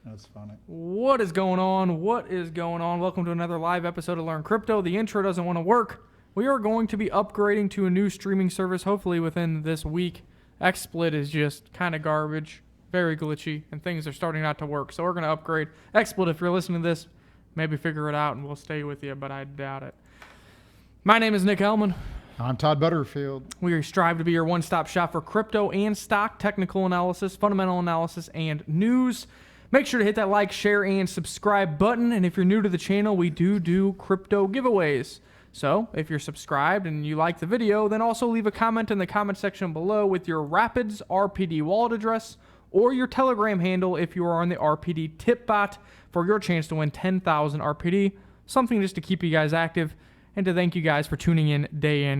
That's funny. What is going on? What is going on? Welcome to another live episode of Learn Crypto. The intro doesn't want to work. We are going to be upgrading to a new streaming service hopefully within this week. XSplit is just kind of garbage, very glitchy, and things are starting not to work. So we're going to upgrade. XSplit, if you're listening to this, maybe figure it out and we'll stay with you, but I doubt it. My name is Nick Hellman. I'm Todd Butterfield. We strive to be your one-stop shop for crypto and stock technical analysis, fundamental analysis, and news. Make sure to hit that like, share, and subscribe button. And if you're new to the channel, we do crypto giveaways. So if you're subscribed and you like the video, then also leave a comment in the comment section below with your Rapids RPD wallet address or your Telegram handle if you are on the RPD tip bot for your chance to win 10,000 RPD. Something just to keep you guys active and to thank you guys for tuning in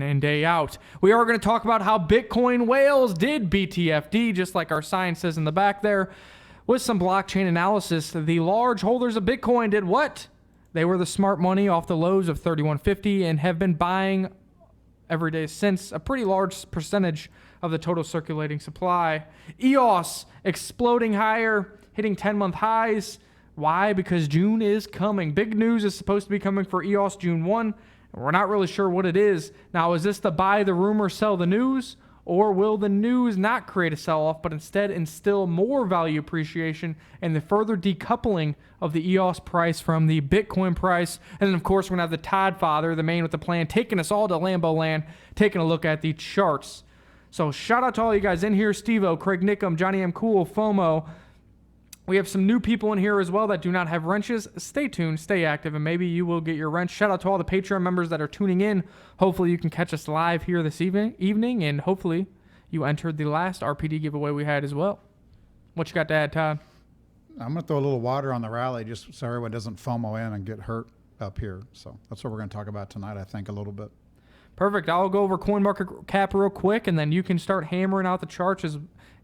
and day out. We are going to talk about how Bitcoin whales did BTFD, just like our sign says in the back there. With some blockchain analysis, the large holders of Bitcoin did what? They were the smart money off the lows of 3150 and have been buying every day since, a pretty large percentage of the total circulating supply. EOS exploding higher, hitting 10-month highs. Why? Because June is coming. Big news is supposed to be coming for EOS June 1. We're not really sure what it is. Now, is this the buy the rumor, sell the news? Or will the news not create a sell-off, but instead instill more value appreciation and the further decoupling of the EOS price from the Bitcoin price? And then, of course, we're going to have the Todd Father, the man with the plan, taking us all to Lambo Land, taking a look at the charts. So shout out to all you guys in here, Steve-O, Craig Nickham, Johnny M. Cool, FOMO. We have some new people in here as well that do not have wrenches. Stay tuned, stay active, and maybe you will get your wrench. Shout out to all the Patreon members that are tuning in. Hopefully you can catch us live here this evening, and hopefully you entered the last RPD giveaway we had as well. What you got to add, Todd? I'm going to throw a little water on the rally just so everyone doesn't FOMO in and get hurt up here. So that's what we're going to talk about tonight, I think, a little bit. Perfect. I'll go over CoinMarketCap real quick, and then you can start hammering out the charts,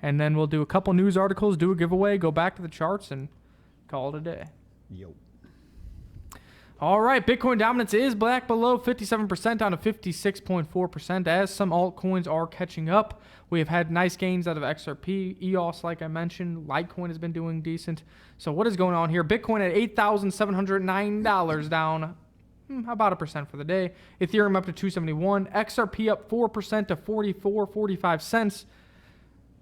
and then we'll do a couple news articles, do a giveaway, go back to the charts, and call it a day. Yo. All right, Bitcoin dominance is back below 57%, down to 56.4%, as some altcoins are catching up. We have had nice gains out of XRP, EOS, like I mentioned. Litecoin has been doing decent. So what is going on here? Bitcoin at $8,709, down about 1% for the day. Ethereum up to 271. XRP up 4% to 44.45 cents.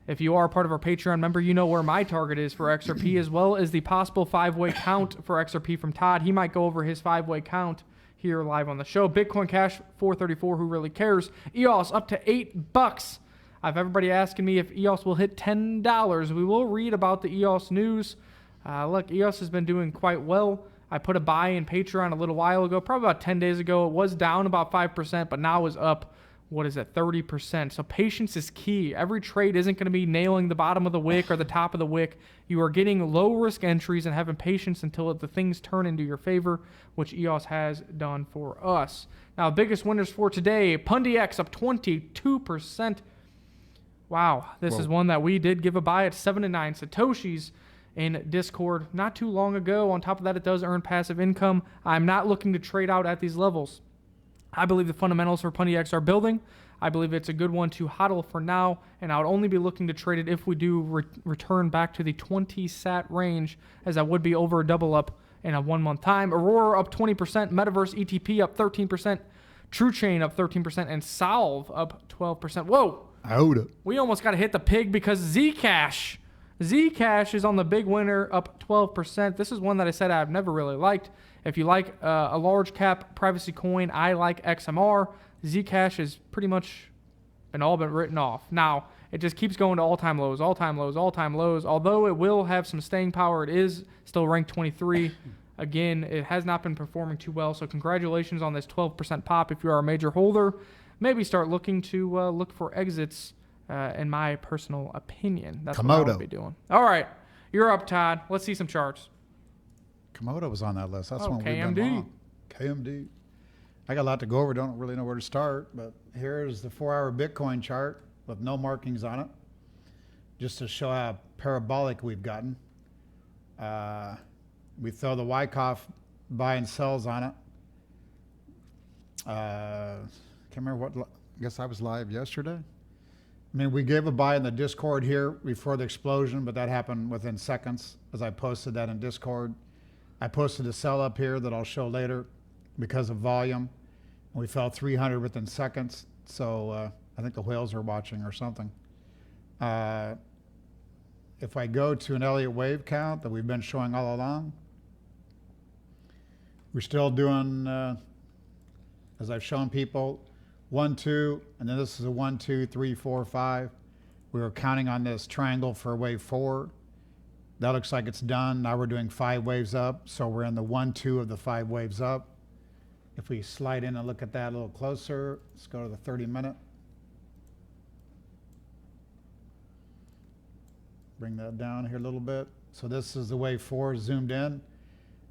If you are part of our Patreon member, you know where my target is for XRP, as well as the possible 5-way count for XRP from Todd. He might go over his 5-way count here live on the show. Bitcoin Cash 434. Who really cares? EOS up to $8. I have everybody asking me if EOS will hit $10. We will read about the EOS news. Look, EOS has been doing quite well. I put a buy in Patreon a little while ago, probably about 10 days ago. It was down about 5%, but now is up, 30%. So patience is key. Every trade isn't going to be nailing the bottom of the wick or the top of the wick. You are getting low-risk entries and having patience until the things turn into your favor, which EOS has done for us. Now, biggest winners for today, PundyX up 22%. Wow, this is one that we did give a buy at 7 to 9 Satoshis in Discord not too long ago. On top of that, it does earn passive income. I'm not looking to trade out at these levels. I believe the fundamentals for PundyX are building. I believe it's a good one to hodl for now, and I would only be looking to trade it if we do return back to the 20 sat range, as that would be over a double up in a 1 month time. Aurora up 20%, Metaverse ETP up 13%, TrueChain up 13%, and Solve up 12%. Whoa! We almost got to hit the pig because Zcash is on the big winner, up 12%. This is one that I said I've never really liked. If you like a large cap privacy coin, I like XMR. Zcash is pretty much been written off. Now, it just keeps going to all-time lows. Although it will have some staying power, it is still ranked 23. Again, it has not been performing too well, so congratulations on this 12% pop. If you are a major holder, maybe start looking to look for exits. In my personal opinion, that's what I would be doing. All right, you're up, Todd. Let's see some charts. Komodo was on that list. That's one we've done KMD. wrong. KMD. I got a lot to go over. Don't really know where to start, but here's the 4-hour Bitcoin chart with no markings on it, just to show how parabolic we've gotten. We throw the Wyckoff buy and sells on it. Can't remember what. I guess I was live yesterday. I mean, we gave a buy in the Discord here before the explosion, but that happened within seconds as I posted that in Discord. I posted a sell up here that I'll show later because of volume. We fell 300 within seconds. So I think the whales are watching or something. If I go to an Elliott wave count that we've been showing all along, we're still doing, as I've shown people, 1, 2, and then this is a 1, 2, 3, 4, 5. We were counting on this triangle for wave 4. That looks like it's done. Now we're doing 5 waves up, so we're in the 1, 2 of the 5 waves up. If we slide in and look at that a little closer, let's go to the 30-minute. Bring that down here a little bit. So this is the wave 4 zoomed in.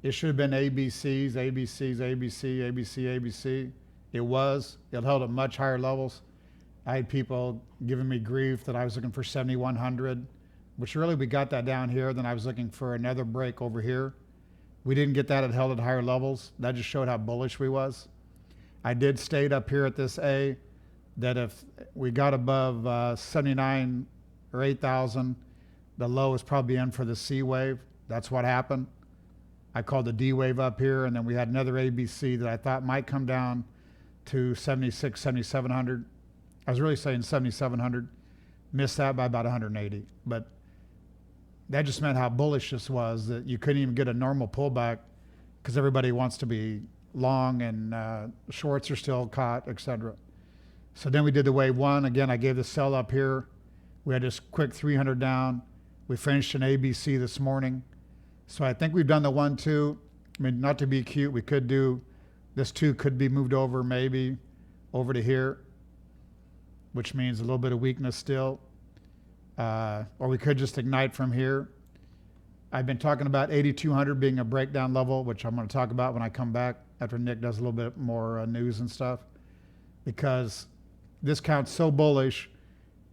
It should have been ABCs, ABCs, ABC, ABC, ABC. It was. It held at much higher levels. I had people giving me grief that I was looking for 7,100, which really we got that down here. Then I was looking for another break over here. We didn't get that. It held at higher levels. That just showed how bullish we was. I did state up here at this A that if we got above 79 or 8,000, the low is probably in for the C wave. That's what happened. I called the D wave up here, and then we had another ABC that I thought might come down to 76, 7,700. I was really saying 7,700. Missed that by about 180. But that just meant how bullish this was, that you couldn't even get a normal pullback because everybody wants to be long and shorts are still caught, etc. So then we did the wave 1. Again, I gave the sell up here. We had this quick 300 down. We finished an ABC this morning. So I think we've done the 1, 2. I mean, not to be cute, we could do, this 2 could be moved over maybe over to here, which means a little bit of weakness still. Or we could just ignite from here. I've been talking about 8,200 being a breakdown level, which I'm going to talk about when I come back after Nick does a little bit more news and stuff, because this count's so bullish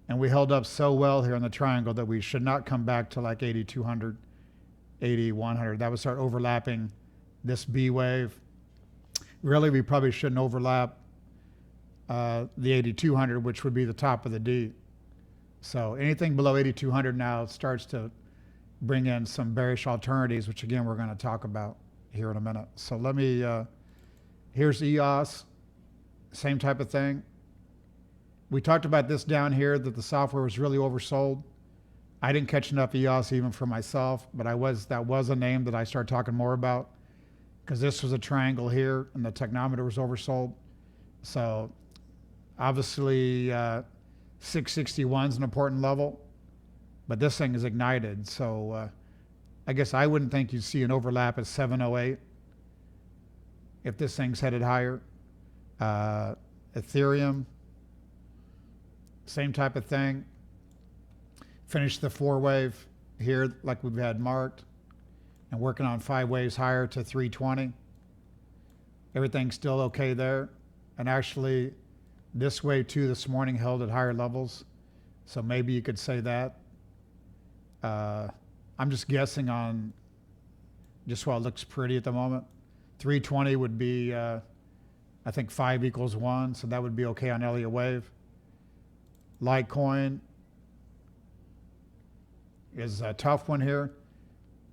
and we held up so well here in the triangle that we should not come back to like 8,200, 8,100. That would start overlapping this B wave. Really, we probably shouldn't overlap the 8,200, which would be the top of the D. So anything below 8,200 now starts to bring in some bearish alternatives, which again, we're going to talk about here in a minute. So let me, here's EOS, same type of thing. We talked about this down here, that the software was really oversold. I didn't catch enough EOS even for myself, but that was a name that I started talking more about because this was a triangle here and the technometer was oversold. So obviously 661 is an important level, but this thing is ignited. So I guess I wouldn't think you'd see an overlap at 708 if this thing's headed higher. Ethereum, same type of thing. Finish the 4 wave here like we've had marked and working on 5 waves higher to 320. Everything's still okay there. And actually this wave 2 this morning held at higher levels. So maybe you could say that. I'm just guessing on just while it looks pretty at the moment. 320 would be, I think 5 equals 1. So that would be okay on Elliott wave. Litecoin is a tough one here.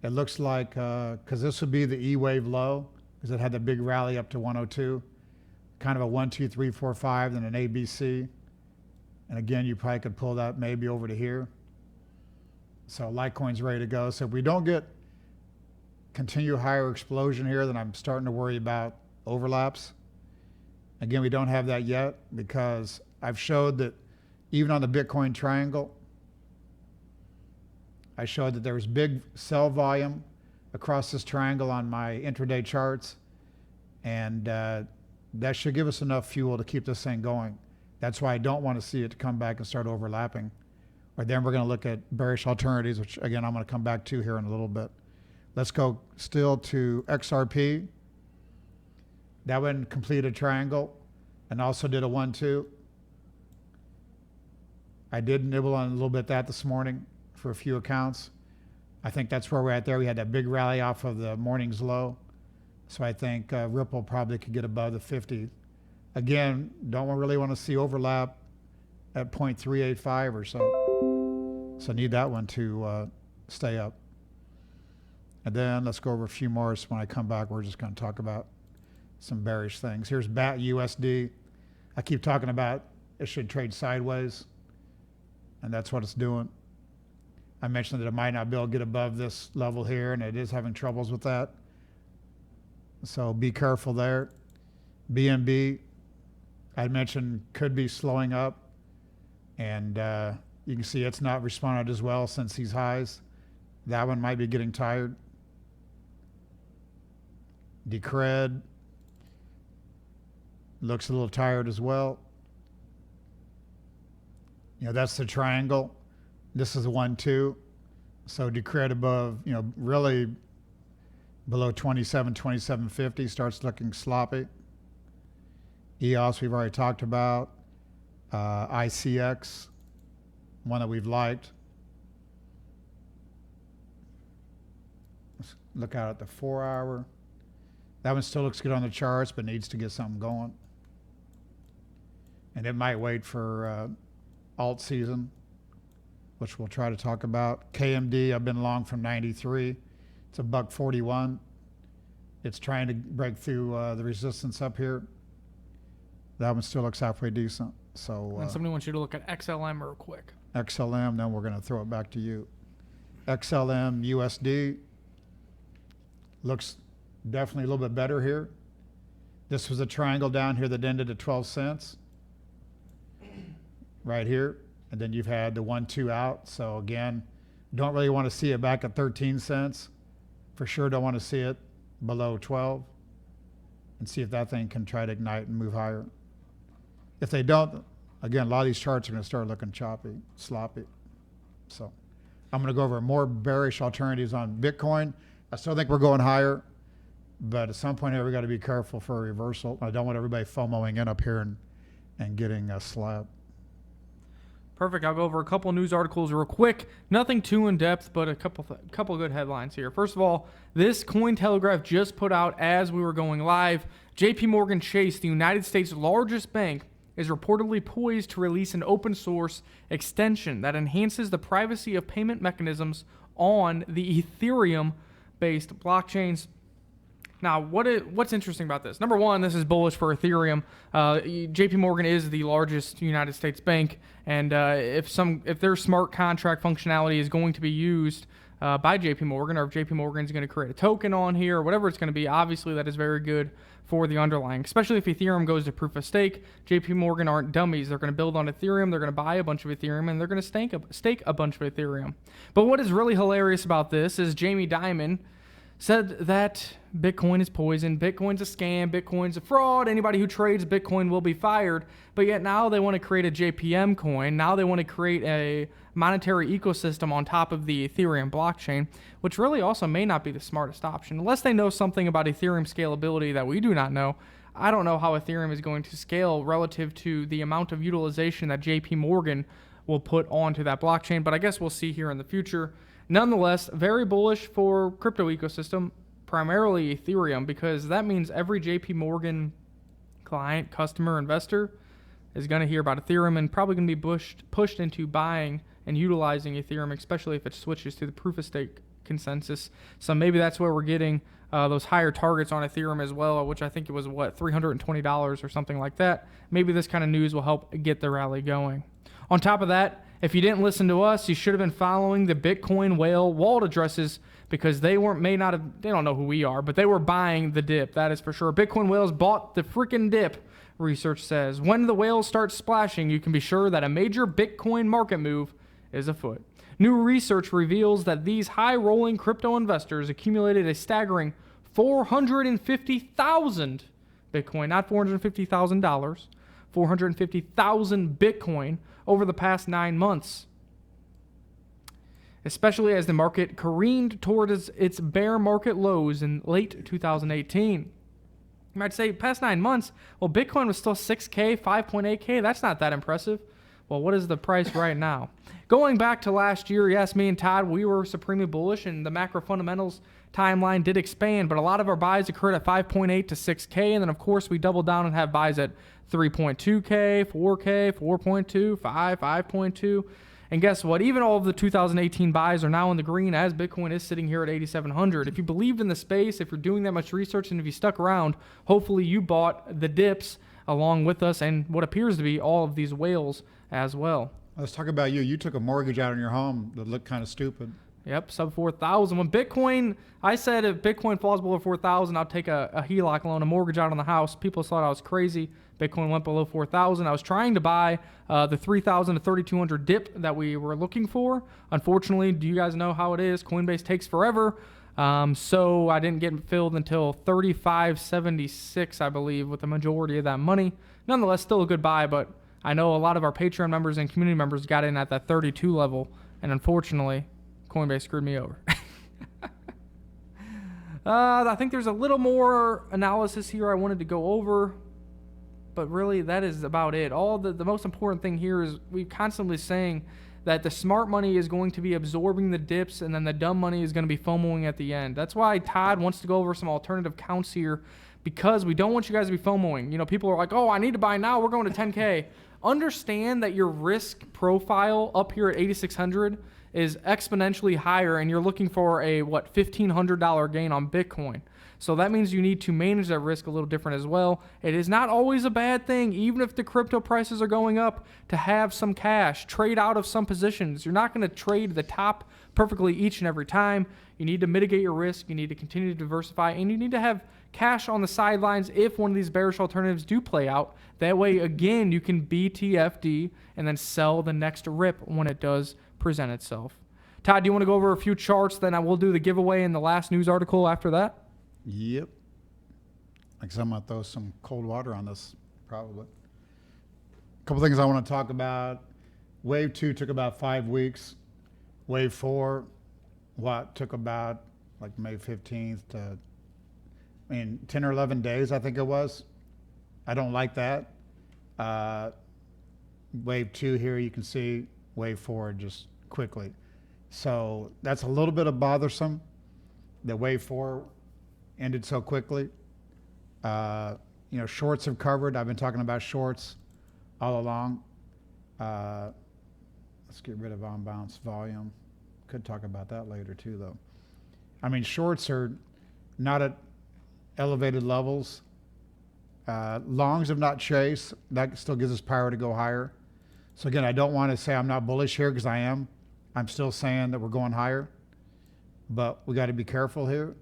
It looks like, because this would be the E wave low, because it had the big rally up to 102. Kind of a 1, 2, 3, 4, 5, then an ABC. And again, you probably could pull that maybe over to here. So Litecoin's ready to go. So if we don't get continue higher explosion here, then I'm starting to worry about overlaps. Again, we don't have that yet because I've showed that even on the Bitcoin triangle, I showed that there was big sell volume across this triangle on my intraday charts. And that should give us enough fuel to keep this thing going. That's why I don't want to see it come back and start overlapping. Or then we're going to look at bearish alternatives, which again, I'm going to come back to here in a little bit. Let's go still to XRP. That one completed a triangle and also did a 1, 2. I did nibble on a little bit that this morning for a few accounts. I think that's where we're at there. We had that big rally off of the morning's low. So I think Ripple probably could get above the 50. Again, don't really want to see overlap at 0.385 or so. So need that one to stay up. And then let's go over a few more. So when I come back, we're just going to talk about some bearish things. Here's BAT USD. I keep talking about it should trade sideways, and that's what it's doing. I mentioned that it might not be able to get above this level here, and it is having troubles with that. So be careful there. BNB, I mentioned, could be slowing up, and you can see it's not responded as well since these highs. That one might be getting tired. Decred looks a little tired as well. You know, that's the triangle. This is 1-2. So Decred above, you know, really below 27.50 starts looking sloppy. EOS we've already talked about. ICX, one that we've liked. Let's look out at the 4 hour. That one still looks good on the charts, but needs to get something going. And it might wait for alt season, which we'll try to talk about. KMD, I've been long from 93. It's a $1.41. It's trying to break through the resistance up here. That one still looks halfway decent. So And somebody wants you to look at XLM real quick. XLM, then we're going to throw it back to you. XLM USD looks definitely a little bit better here. This was a triangle down here that ended at 12 cents right here. And then you've had the 1-2 out. So again, don't really want to see it back at 13 cents. For sure don't want to see it below 12 and see if that thing can try to ignite and move higher. If they don't, again, a lot of these charts are going to start looking choppy, sloppy. So I'm going to go over more bearish alternatives on Bitcoin. I still think we're going higher, but at some point here, we got to be careful for a reversal. I don't want everybody FOMOing in up here and getting a slap. Perfect. I'll go over a couple news articles real quick. Nothing too in depth, but a couple good headlines here. First of all, this Cointelegraph just put out as we were going live. JPM Chase, the United States' largest bank, is reportedly poised to release an open source extension that enhances the privacy of payment mechanisms on the Ethereum-based blockchains. Now, what's interesting about this? Number one, this is bullish for Ethereum. JP Morgan is the largest United States bank, and if their smart contract functionality is going to be used by JP Morgan, or if JP Morgan is going to create a token on here, or whatever it's going to be, obviously that is very good for the underlying, especially if Ethereum goes to proof of stake. JP Morgan aren't dummies. They're going to build on Ethereum, they're going to buy a bunch of Ethereum, and they're going to stake a bunch of Ethereum. But what is really hilarious about this is Jamie Dimon said that Bitcoin is poison, Bitcoin's a scam, Bitcoin's a fraud, anybody who trades Bitcoin will be fired, but yet now they want to create a JPM coin, now they want to create a monetary ecosystem on top of the Ethereum blockchain, which really also may not be the smartest option. Unless they know something about Ethereum scalability that we do not know, I don't know how Ethereum is going to scale relative to the amount of utilization that JP Morgan will put onto that blockchain, but I guess we'll see here in the future. Nonetheless, very bullish for crypto ecosystem, primarily Ethereum, because that means every JP Morgan client, customer, investor is going to hear about Ethereum and probably going to be pushed into buying and utilizing Ethereum, especially if it switches to the proof of stake consensus. So maybe that's where we're getting those higher targets on Ethereum as well, which I think it was, $320 or something like that. Maybe this kind of news will help get the rally going. On top of that, if you didn't listen to us, you should have been following the Bitcoin whale wallet addresses, because they don't know who we are, but they were buying the dip. That is for sure. Bitcoin whales bought the freaking dip, research says. When the whales start splashing, you can be sure that a major Bitcoin market move is afoot. New research reveals that these high-rolling crypto investors accumulated a staggering 450,000 Bitcoin, not $450,000, 450,000 Bitcoin over the past 9 months, especially as the market careened towards its bear market lows in late 2018. You might say, past 9 months, well, Bitcoin was still 6K, 5.8K. That's not that impressive. Well, what is the price right now? Going back to last year, yes, me and Todd, we were supremely bullish, and the macro fundamentals timeline did expand, but a lot of our buys occurred at 5.8 to 6K, and then, of course, we doubled down and have buys at 3.2K, 4K, 4.2, 5, 5.2. And guess what? Even all of the 2018 buys are now in the green as Bitcoin is sitting here at 8,700. If you believed in the space, if you're doing that much research, and if you stuck around, hopefully you bought the dips along with us and what appears to be all of these whales as well. Let's talk about you. You took a mortgage out on your home that looked kind of stupid. Yep, sub 4,000. When Bitcoin, I said if Bitcoin falls below 4,000, I'll take a HELOC loan, a mortgage out on the house. People thought I was crazy. Bitcoin went below 4,000. I was trying to buy the 3,000 to 3,200 dip that we were looking for. Unfortunately, do you guys know how it is? Coinbase takes forever. So I didn't get filled until 35.76, I believe, with the majority of that money. Nonetheless, still a good buy, but I know a lot of our Patreon members and community members got in at that 32 level, and unfortunately, Coinbase screwed me over. I think there's a little more analysis here I wanted to go over, but really that is about it. All the most important thing here is we're constantly saying that the smart money is going to be absorbing the dips, and then the dumb money is going to be FOMOing at the end. That's why Todd wants to go over some alternative counts here, because we don't want you guys to be FOMOing. You know, people are like, oh, I need to buy now. We're going to 10K. Understand that your risk profile up here at 8,600 is exponentially higher, and you're looking for a, $1,500 gain on Bitcoin. So that means you need to manage that risk a little different as well. It is not always a bad thing, even if the crypto prices are going up, to have some cash, trade out of some positions. You're not going to trade the top perfectly each and every time. You need to mitigate your risk. You need to continue to diversify, and you need to have cash on the sidelines if one of these bearish alternatives do play out. That way, again, you can BTFD and then sell the next rip when it does present itself. Todd, do you want to go over a few charts? Then I will do the giveaway in the last news article after that. Yep. Like I'm going to throw some cold water on this, probably. A couple things I want to talk about. Wave 2 took about 5 weeks. Wave 4, took about like May 15th to, 10 or 11 days, I think it was. I don't like that. Wave 2 here, you can see wave 4 just quickly. So that's a little bit of bothersome that wave 4 ended so quickly. Shorts have covered. I've been talking about shorts all along. Let's get rid of on-bounce volume. Could talk about that later too, though. Shorts are not at elevated levels. Longs have not chased. That still gives us power to go higher. So again, I don't want to say I'm not bullish here, because I am. I'm still saying that we're going higher, but we got to be careful here.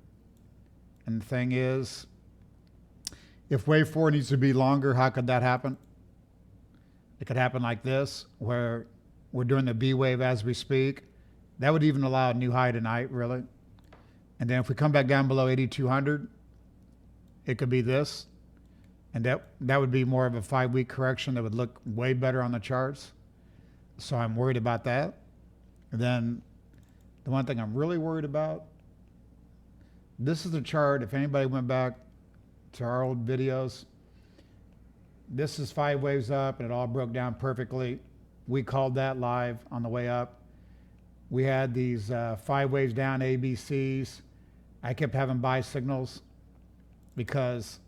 And the thing is, if wave 4 needs to be longer, how could that happen? It could happen like this, where we're doing the B wave as we speak. That would even allow a new high tonight, really. And then if we come back down below 8,200, it could be this. And that would be more of a 5-week correction that would look way better on the charts. So I'm worried about that. And then the one thing I'm really worried about, this is the chart. If anybody went back to our old videos, this is 5 waves up, and it all broke down perfectly. We called that live on the way up. We had these 5 waves down, ABCs. I kept having buy signals because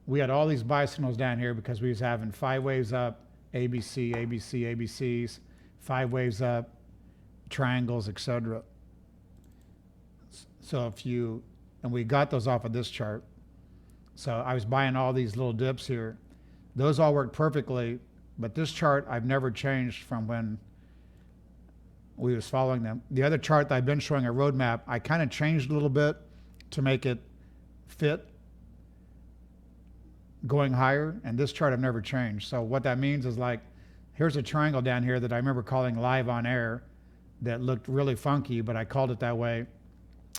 we had all these buy signals down here because we was having 5 waves up, ABC, ABC, ABCs, 5 waves up, triangles, etc. So and we got those off of this chart. So I was buying all these little dips here. Those all worked perfectly, but this chart I've never changed from when we was following them. The other chart that I've been showing a roadmap, I kind of changed a little bit to make it fit going higher, and this chart I've never changed. So what that means is, like, here's a triangle down here that I remember calling live on air that looked really funky, but I called it that way.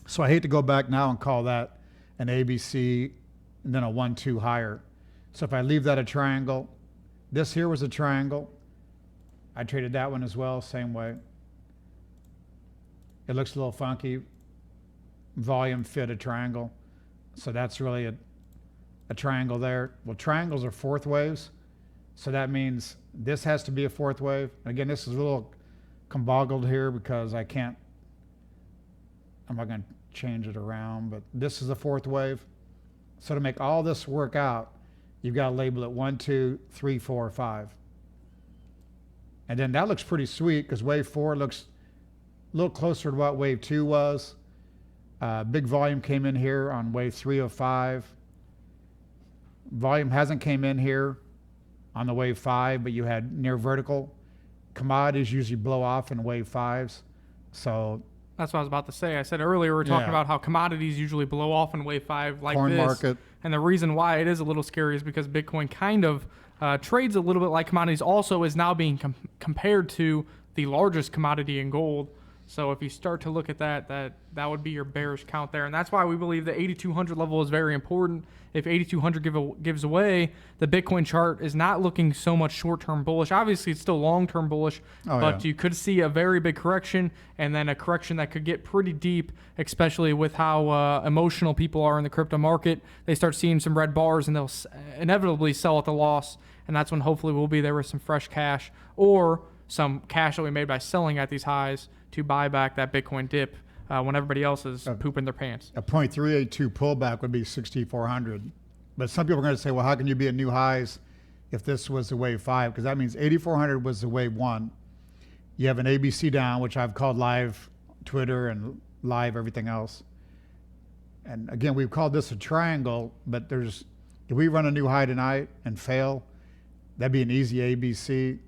So I hate to go back now and call that an ABC and then a 1-2 higher. So if I leave that a triangle, this here was a triangle. I traded that one as well, same way. It looks a little funky. Volume fit a triangle. So that's really a triangle there. Well, triangles are 4th waves. So that means this has to be a fourth wave. Again, this is a little comboggled here because I'm not going to change it around, but this is a fourth wave. So to make all this work out, you've got to label it 1, 2, 3, 4, 5. And then that looks pretty sweet because wave 4 looks a little closer to what wave 2 was. Big volume came in here on wave 3 of 5. Volume hasn't came in here on the wave 5, but you had near vertical. Commodities usually blow off in wave 5s. So that's what I was about to say. I said earlier we were talking about how commodities usually blow off in wave 5 like corn this. Market. And the reason why it is a little scary is because Bitcoin kind of trades a little bit like commodities. Also is now being compared to the largest commodity in gold. So if you start to look at that would be your bearish count there. And that's why we believe the 8,200 level is very important. If 8,200 gives away, the Bitcoin chart is not looking so much short-term bullish. Obviously, it's still long-term bullish, but you could see a very big correction and then a correction that could get pretty deep, especially with how emotional people are in the crypto market. They start seeing some red bars and they'll inevitably sell at the loss. And that's when hopefully we'll be there with some fresh cash or some cash that we made by selling at these highs to buy back that Bitcoin dip when everybody else is pooping their pants. A 0.382 pullback would be 6,400. But some people are going to say, well, how can you be at new highs if this was the wave 5? Because that means 8,400 was the wave 1. You have an ABC down, which I've called live Twitter and live everything else. And again, we've called this a triangle, but if we run a new high tonight and fail, that'd be an easy ABC.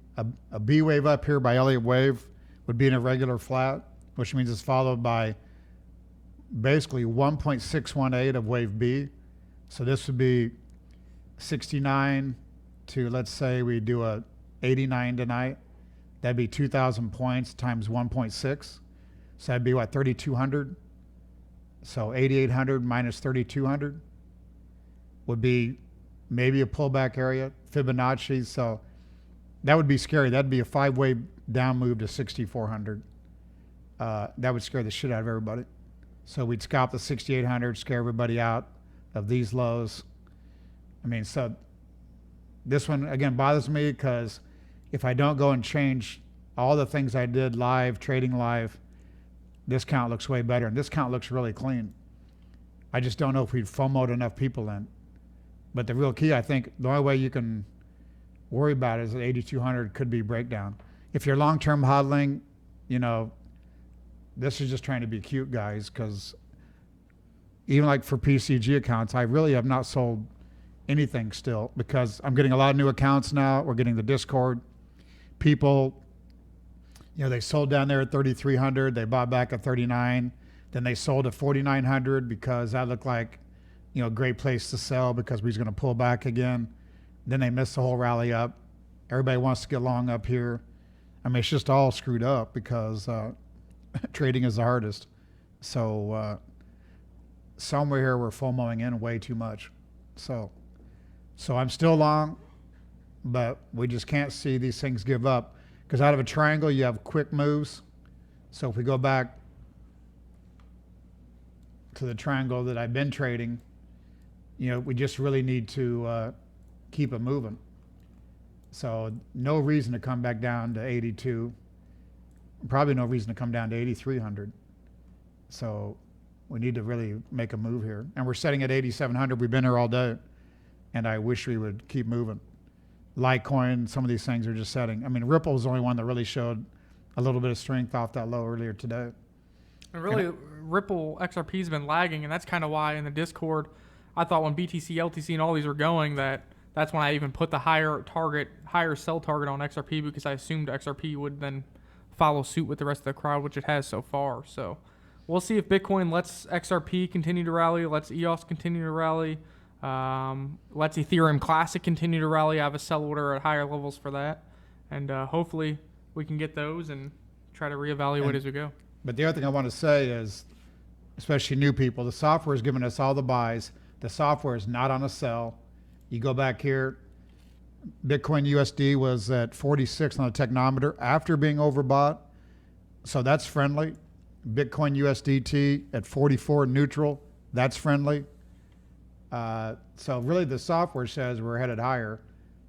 A B wave up here by Elliott wave would be an irregular flat, which means it's followed by basically 1.618 of wave B. So this would be 69 to, let's say we do a 89 tonight. That'd be 2,000 points times 1.6. So that'd be what, 3,200? So 8,800 minus 3,200 would be maybe a pullback area, Fibonacci. So that would be scary. That'd be a 5-wave down move to 6,400. That would scare the shit out of everybody. So we'd scalp the 6,800, scare everybody out of these lows. I mean, so this one, again, bothers me because if I don't go and change all the things I did live, trading live, this count looks way better. And this count looks really clean. I just don't know if we'd FOMO'd enough people in. But the real key, I think, the only way you can worry about it is that 8,200 could be breakdown. If you're long-term hodling, this is just trying to be cute, guys, because even like for PCG accounts, I really have not sold anything still because I'm getting a lot of new accounts now. We're getting the Discord. People, they sold down there at 3,300. They bought back at 39. Then they sold at 4,900 because that looked like, a great place to sell because we was going to pull back again. Then they missed the whole rally up. Everybody wants to get long up here. I mean, it's just all screwed up because trading is the hardest. So somewhere here we're FOMOing in way too much. So I'm still long, but we just can't see these things give up because out of a triangle you have quick moves. So if we go back to the triangle that I've been trading, we just really need to keep it moving. So no reason to come back down to 82. Probably no reason to come down to 8,300. So we need to really make a move here. And we're setting at 8,700. We've been here all day. And I wish we would keep moving. Litecoin, some of these things are just setting. I mean, Ripple was the only one that really showed a little bit of strength off that low earlier today. And really, Ripple XRP has been lagging. And that's kind of why in the Discord, I thought when BTC, LTC, and all these were going that's when I even put the higher sell target on XRP because I assumed XRP would then follow suit with the rest of the crowd, which it has so far. So we'll see if Bitcoin lets XRP continue to rally, lets EOS continue to rally, lets Ethereum Classic continue to rally. I have a sell order at higher levels for that. And hopefully we can get those and try to reevaluate as we go. But the other thing I want to say is, especially new people, the software is giving us all the buys. The software is not on a sell. You go back here, Bitcoin USD was at 46 on the technometer after being overbought. So that's friendly. Bitcoin USDT at 44 neutral. That's friendly. So really the software says we're headed higher.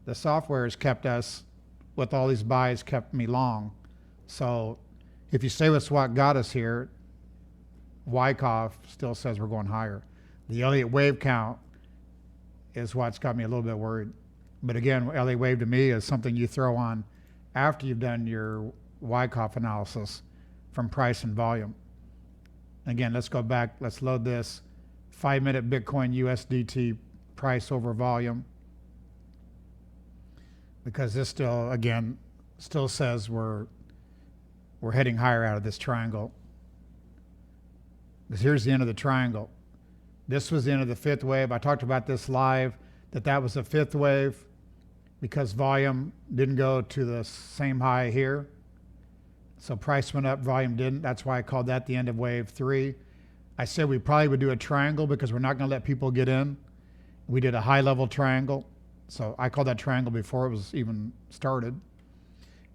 the software has kept us with all these buys, kept me long. So if you stay with what got us here, Wyckoff still says we're going higher. The Elliott wave count is what's got me a little bit worried. But again, Elliott wave to me is something you throw on after you've done your Wyckoff analysis from price and volume. Again, let's go back. Let's load this 5-minute Bitcoin USDT price over volume, because this still, again, still says we're heading higher out of this triangle. Because here's the end of the triangle. This was the end of the fifth wave. I talked about this live, that was the fifth wave because volume didn't go to the same high here. So price went up, volume didn't. That's why I called that the end of wave 3. I said we probably would do a triangle because we're not going to let people get in. We did a high level triangle. So I called that triangle before it was even started.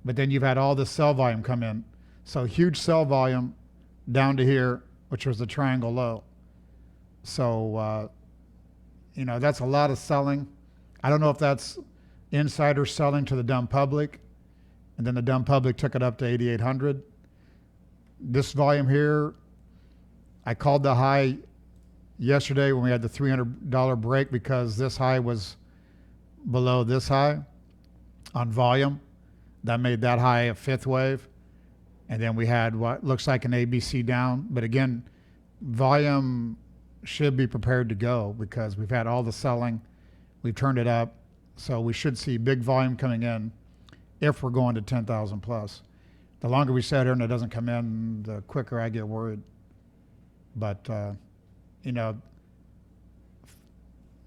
But then you've had all the sell volume come in. So huge sell volume down to here, which was the triangle low. So, that's a lot of selling. I don't know if that's insider selling to the dumb public, and then the dumb public took it up to 8,800. This volume here, I called the high yesterday when we had the $300 break because this high was below this high on volume. That made that high a fifth wave. And then we had what looks like an ABC down. But again, volume should be prepared to go because we've had all the selling. We've turned it up. So we should see big volume coming in if we're going to 10,000 plus. The longer we sit here and it doesn't come in, the quicker I get worried. But,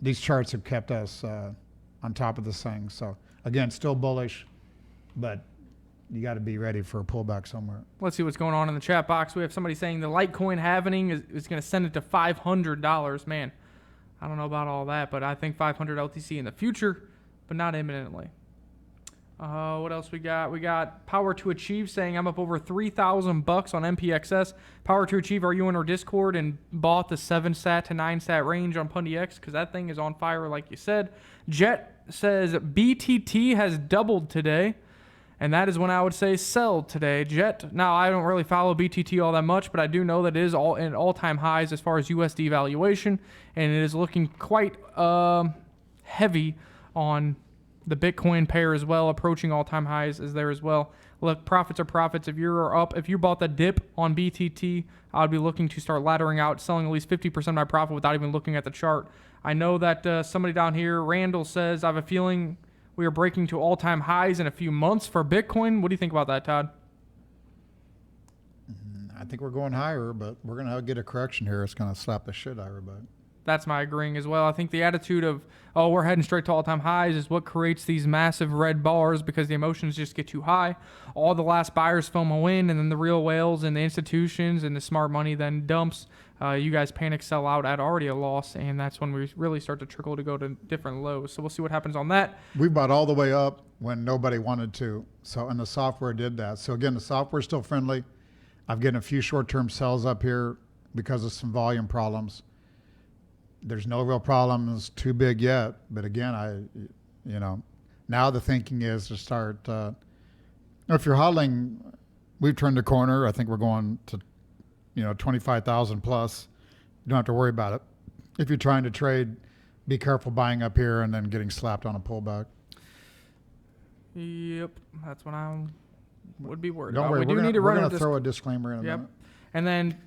these charts have kept us on top of this thing. So again, still bullish, but you got to be ready for a pullback somewhere. Let's see what's going on in the chat box. We have somebody saying the Litecoin halving is going to send it to $500. Man, I don't know about all that, but I think 500 LTC in the future, but not imminently. What else we got? We got Power to Achieve saying I'm up over $3,000 on MPXS. Power to Achieve, are you in our Discord and bought the 7 sat to 9 sat range on Pundy X? Because that thing is on fire, like you said. Jet says BTT has doubled today, and that is when I would say sell today. Jet. Now I don't really follow BTT all that much, but I do know that it is all in all-time highs as far as USD valuation, and it is looking quite heavy on the Bitcoin pair as well, approaching all-time highs is there as well. Look, profits are profits. If you bought the dip on BTT, I'd be looking to start laddering out, selling at least 50% of my profit without even looking at the chart. I know that somebody down here, Randall, says, I have a feeling we are breaking to all-time highs in a few months for Bitcoin. What do you think about that, Todd? I think we're going higher, but we're going to get a correction here. It's going to slap the shit out of everybody. That's my agreeing as well. I think the attitude of, oh, we're heading straight to all-time highs is what creates these massive red bars because the emotions just get too high. All the last buyers film a win, and then the real whales and the institutions and the smart money then dumps. You guys panic sell out at already a loss, and that's when we really start to trickle to go to different lows. So we'll see what happens on that. We bought all the way up when nobody wanted to. So, and the software did that. So again, the software is still friendly. I've gotten a few short-term sells up here because of some volume problems. There's no real problems too big yet, but again, now the thinking is to start, if you're hodling, we've turned the corner. I think we're going to, 25,000 plus. You don't have to worry about it. If you're trying to trade, be careful buying up here and then getting slapped on a pullback. Yep, that's what I would be worried Don't about. worry, We're going to throw a disclaimer in a minute. And then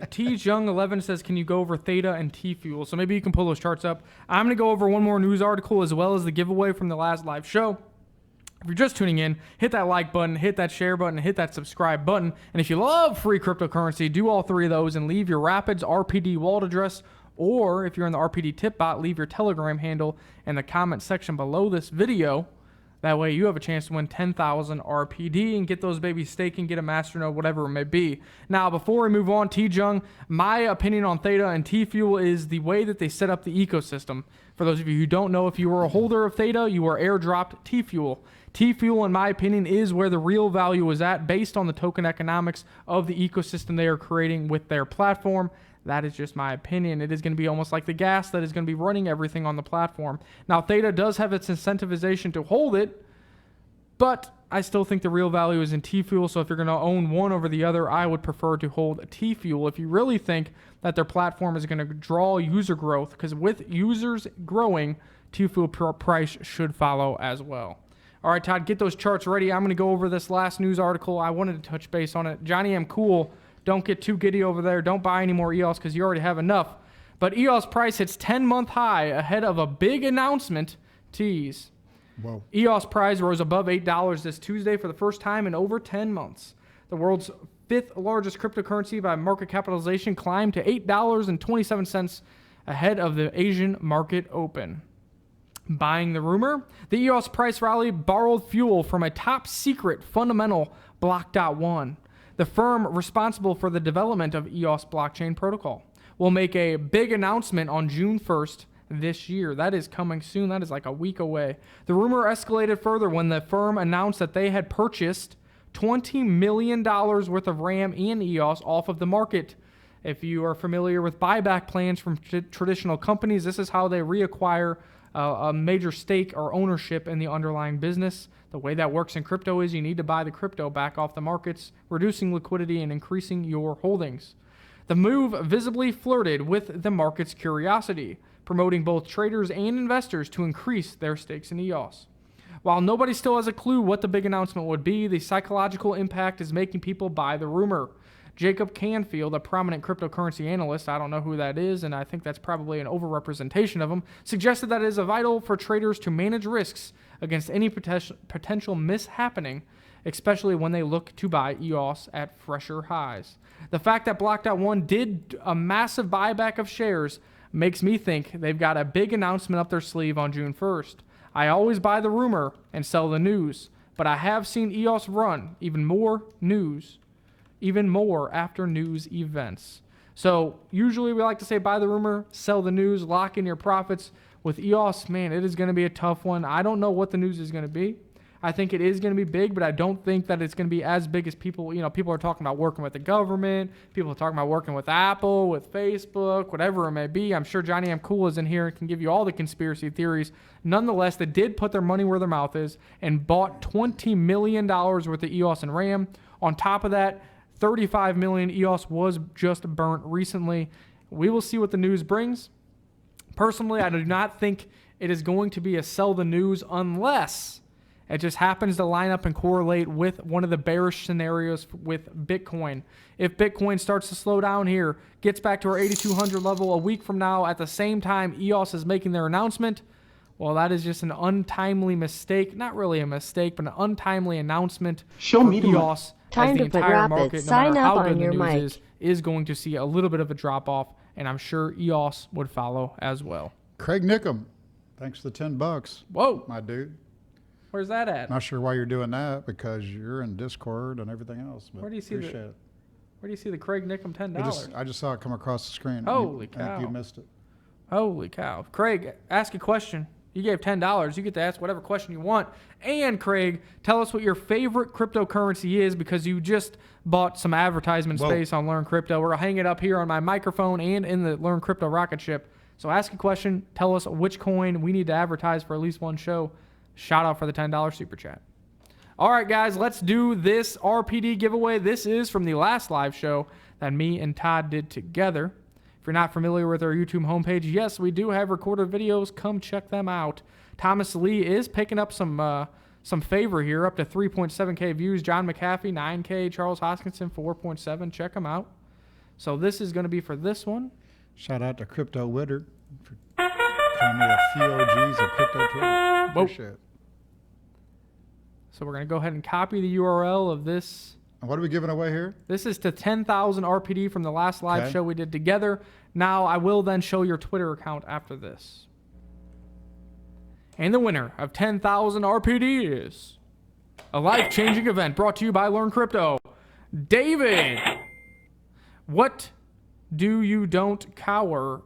T Jung 11 says, can you go over Theta and T Fuel? So maybe you can pull those charts up. I'm going to go over one more news article as well as the giveaway from the last live show. If you're just tuning in, hit that like button, hit that share button, hit that subscribe button. And if you love free cryptocurrency, do all three of those and leave your Rapids RPD wallet address. Or if you're in the RPD tip bot, leave your Telegram handle in the comment section below this video. That way you have a chance to win 10,000 RPD and get those babies staking, get a masternode, whatever it may be. Now, before we move on, T-Jung, my opinion on Theta and T-Fuel is the way that they set up the ecosystem. For those of you who don't know, if you were a holder of Theta, you were airdropped T-Fuel. T-Fuel, in my opinion, is where the real value is at based on the token economics of the ecosystem they are creating with their platform. That is just my opinion. It is going to be almost like the gas that is going to be running everything on the platform. Now, Theta does have its incentivization to hold it, but I still think the real value is in T-Fuel. So if you're going to own one over the other, I would prefer to hold T-Fuel if you really think that their platform is going to draw user growth, because with users growing, T-Fuel price should follow as well. All right, Todd, get those charts ready. I'm going to go over this last news article. I wanted to touch base on it. Johnny M. Cool, don't get too giddy over there. Don't buy any more EOS because you already have enough. But EOS price hits 10-month high ahead of a big announcement tease. Whoa. EOS price rose above $8 this Tuesday for the first time in over 10 months. The world's fifth largest cryptocurrency by market capitalization climbed to $8.27 ahead of the Asian market open. Buying the rumor, the EOS price rally borrowed fuel from a top-secret fundamental Block.1. The firm responsible for the development of EOS blockchain protocol will make a big announcement on June 1st this year. That is coming soon. That is like a week away. The rumor escalated further when the firm announced that they had purchased $20 million worth of RAM and EOS off of the market. If you are familiar with buyback plans from traditional companies, this is how they reacquire a major stake or ownership in the underlying business. The way that works in crypto is you need to buy the crypto back off the markets, reducing liquidity and increasing your holdings. The move visibly flirted with the market's curiosity, promoting both traders and investors to increase their stakes in EOS. While nobody still has a clue what the big announcement would be, the psychological impact is making people buy the rumor. Jacob Canfield, a prominent cryptocurrency analyst, I don't know who that is, and I think that's probably an overrepresentation of him, suggested that it is vital for traders to manage risks against any potential mishappening, especially when they look to buy EOS at fresher highs. The fact that Block.1 did a massive buyback of shares makes me think they've got a big announcement up their sleeve on June 1st. I always buy the rumor and sell the news, but I have seen EOS run even more after news events. So usually we like to say buy the rumor, sell the news, lock in your profits. With EOS, man, it is going to be a tough one. I don't know what the news is going to be. I think it is going to be big, but I don't think that it's going to be as big as people are talking about working with the government. People are talking about working with Apple, with Facebook, whatever it may be. I'm sure Johnny M. Cool is in here and can give you all the conspiracy theories. Nonetheless, they did put their money where their mouth is and bought $20 million worth of EOS and RAM. On top of that, 35 million EOS was just burnt recently. We will see what the news brings. Personally, I do not think it is going to be a sell the news unless it just happens to line up and correlate with one of the bearish scenarios with Bitcoin. If Bitcoin starts to slow down here, gets back to our 8,200 level a week from now at the same time EOS is making their announcement, well, that is just an untimely mistake. Not really a mistake, but an untimely announcement for EOS. Time to put rapids. Sign up on your mic. Is going to see a little bit of a drop off, and I'm sure EOS would follow as well. Craig Nickham, thanks for the $10. Whoa, my dude. Where's that at? Not sure why you're doing that because you're in Discord and everything else. But Where do you see appreciate it. Where do you see the Craig Nickham $10? I just saw it come across the screen. Holy I cow! think you missed it. Holy cow! Craig, ask a question. You gave $10. You get to ask whatever question you want. And Craig, tell us what your favorite cryptocurrency is because you just bought some advertisement space on Learn Crypto. We're hanging it up here on my microphone and in the Learn Crypto rocket ship. So ask a question. Tell us which coin we need to advertise for at least one show. Shout out for the $10 super chat. All right, guys, let's do this RPD giveaway. This is from the last live show that me and Todd did together. If you're not familiar with our YouTube homepage, yes, we do have recorded videos. Come check them out. Thomas Lee is picking up some favor here, up to 3.7K views. John McAfee, 9K. Charles Hoskinson, 4.7. Check them out. So this is going to be for this one. Shout out to Crypto Witter for calling me a few OGs of Crypto Twitter. Appreciate it. So we're going to go ahead and copy the URL of this. And what are we giving away here? This is to 10,000 RPD from the last live show we did together. Now, I will then show your Twitter account after this. And the winner of 10,000 RPD is a life-changing event brought to you by Learn Crypto. David, what do you don't cower?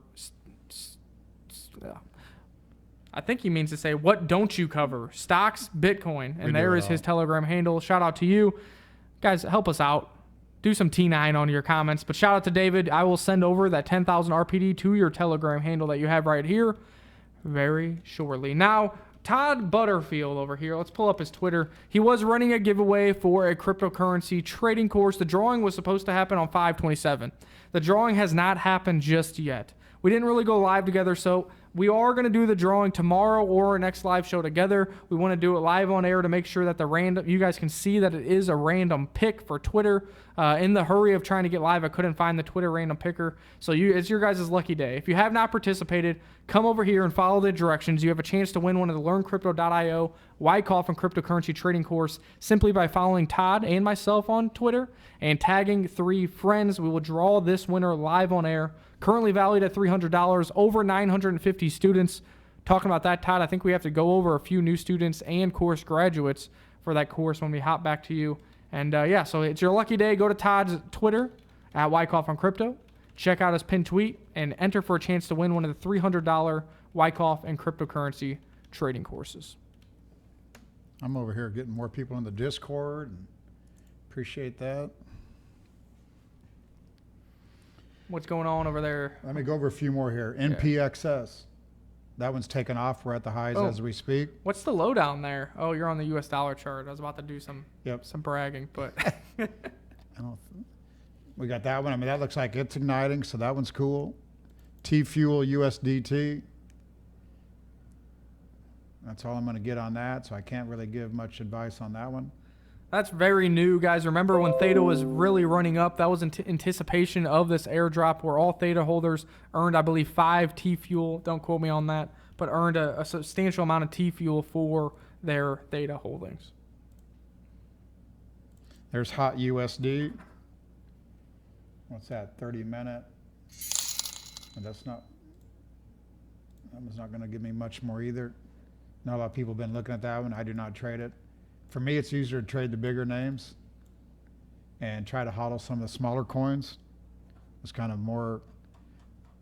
I think he means to say, what don't you cover? Stocks, Bitcoin. And there is his Telegram handle. Shout out to you. Guys, help us out. do some T9 on your comments. But shout out to David. I will send over that 10,000 RPD to your Telegram handle that you have right here very shortly. Now, Todd Butterfield over here. Let's pull up his Twitter. He was running a giveaway for a cryptocurrency trading course. The drawing was supposed to happen on 5/27. The drawing has not happened just yet. We didn't really go live together, so we are going to do the drawing tomorrow or our next live show together. We want to do it live on air to make sure that you guys can see that it is a random pick for Twitter. In the hurry of trying to get live, I couldn't find the Twitter random picker. So it's your guys' lucky day. If you have not participated, come over here and follow the directions. You have a chance to win one of the LearnCrypto.io Wyckoff and cryptocurrency trading course simply by following Todd and myself on Twitter and tagging 3 friends. We will draw this winner live on air. Currently valued at $300, over 950 students. Talking about that, Todd, I think we have to go over a few new students and course graduates for that course when we hop back to you. And yeah, so it's your lucky day. Go to Todd's Twitter at Wyckoff on Crypto. Check out his pinned tweet and enter for a chance to win one of the $300 Wyckoff and cryptocurrency trading courses. I'm over here getting more people in the Discord. And appreciate that. What's going on over there? Let me go over a few more here. NPXS. That one's taken off. We're at the highs as we speak. What's the lowdown there? Oh, you're on the US dollar chart. I was about to do some bragging, but we got that one. I mean, that looks like it's igniting, so that one's cool. T-Fuel USDT. That's all I'm going to get on that, so I can't really give much advice on that one. That's very new, guys. Remember when Theta was really running up? That was in anticipation of this airdrop where all Theta holders earned, I believe, 5 T-Fuel. Don't quote me on that, but earned a substantial amount of T-Fuel for their Theta holdings. There's Hot USD. What's that, 30-minute? That one's not going to give me much more either. Not a lot of people have been looking at that one. I do not trade it. For me, it's easier to trade the bigger names and try to hodl some of the smaller coins. It's kind of more,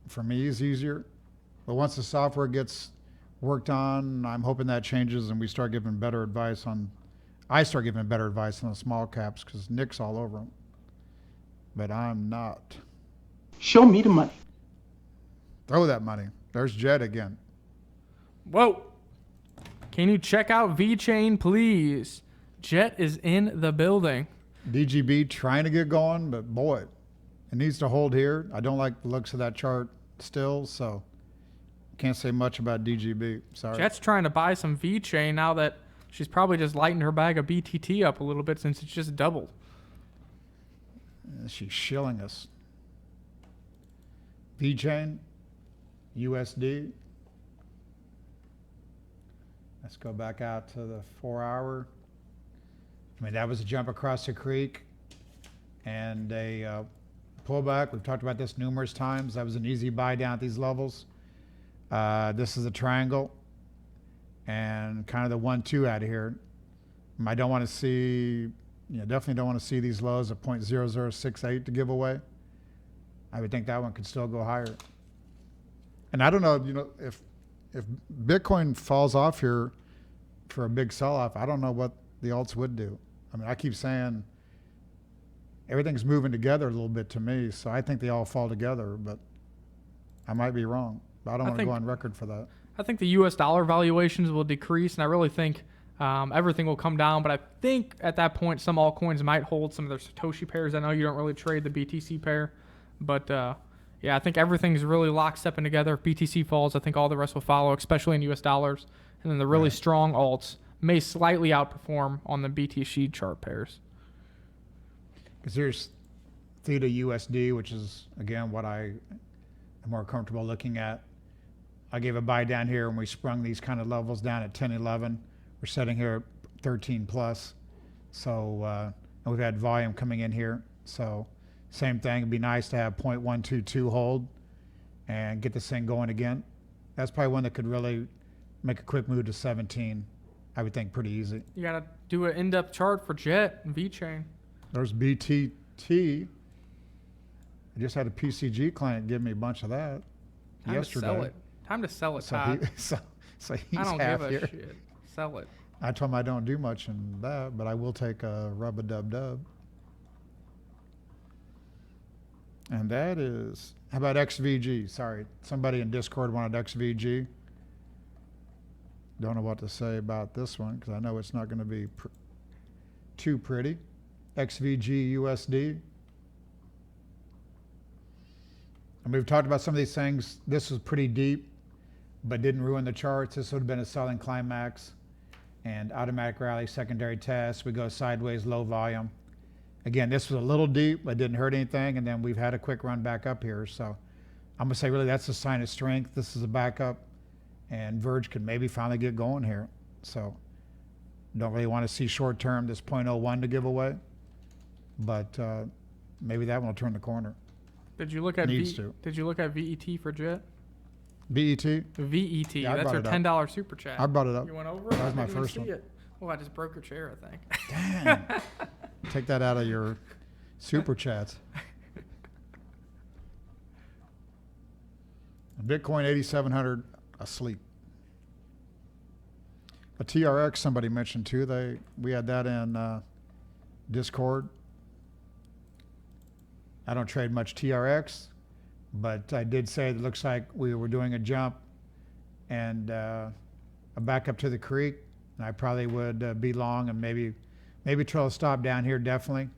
for me, is easier. But once the software gets worked on, I'm hoping that changes and we start giving better advice on, I start giving better advice on the small caps because Nick's all over them. But I'm not. Show me the money. Throw that money. There's Jet again. Whoa. Can you check out VeChain, please? Jet is in the building. DGB trying to get going, but boy, it needs to hold here. I don't like the looks of that chart still, so can't say much about DGB. Sorry. Jet's trying to buy some VeChain now that she's probably just lightened her bag of BTT up a little bit since it's just doubled. She's shilling us. VeChain, USD. Let's go back out to the 4-hour. I mean, that was a jump across the creek and a pullback. We've talked about this numerous times. That was an easy buy down at these levels. This is a triangle and kind of the 1-2 out of here. I don't want to see, definitely don't want to see these lows of 0.0068 to give away. I would think that one could still go higher. And I don't know, if Bitcoin falls off here for a big sell-off, I don't know what the alts would do. I mean, I keep saying everything's moving together a little bit to me, so I think they all fall together, but I might be wrong. But I don't want to go on record for that. I think the US dollar valuations will decrease, and I really think everything will come down, but I think at that point some altcoins might hold some of their Satoshi pairs. I know you don't really trade the BTC pair, but yeah, I think everything's really lockstep together. If BTC falls, I think all the rest will follow, especially in US dollars. And then the really strong alts may slightly outperform on the BTC chart pairs. Because there's Theta USD, which is, again, what I am more comfortable looking at. I gave a buy down here when we sprung these kind of levels down at 10.11. We're sitting here at 13 plus. So and we've had volume coming in here. So same thing. It'd be nice to have 0.122 hold and get this thing going again. That's probably one that could really make a quick move to 17. I would think pretty easy. You got to do an in-depth chart for Jet and VeChain. There's BTT. I just had a PCG client give me a bunch of that yesterday. To sell it. Time to sell it, Todd. So he's I don't half give a here. shit. Sell it. I told him I don't do much in that, but I will take a rub-a-dub-dub. And that is, how about XVG? Sorry, somebody in Discord wanted XVG. Don't know what to say about this one because I know it's not going to be too pretty. XVG USD. And we've talked about some of these things. This was pretty deep, but didn't ruin the charts. This would have been a selling climax and automatic rally, secondary test. We go sideways, low volume. Again, this was a little deep, but didn't hurt anything. And then we've had a quick run back up here. So I'm going to say really that's a sign of strength. This is a backup, and Verge could maybe finally get going here. So don't really want to see short term this 0.01 to give away, but maybe that one will turn the corner. Did you look at Did you look at VET for JET? BET? VET. Yeah, that's your $10 super chat. I brought it up. You went over? That was my first one. Oh, I just broke your chair, I think. Damn. Take that out of your super chats. Bitcoin 8,700 asleep. A TRX somebody mentioned too. We had that in Discord. I don't trade much TRX, but I did say it looks like we were doing a jump and a back up to the creek. And I probably would be long and maybe try to stop down here definitely,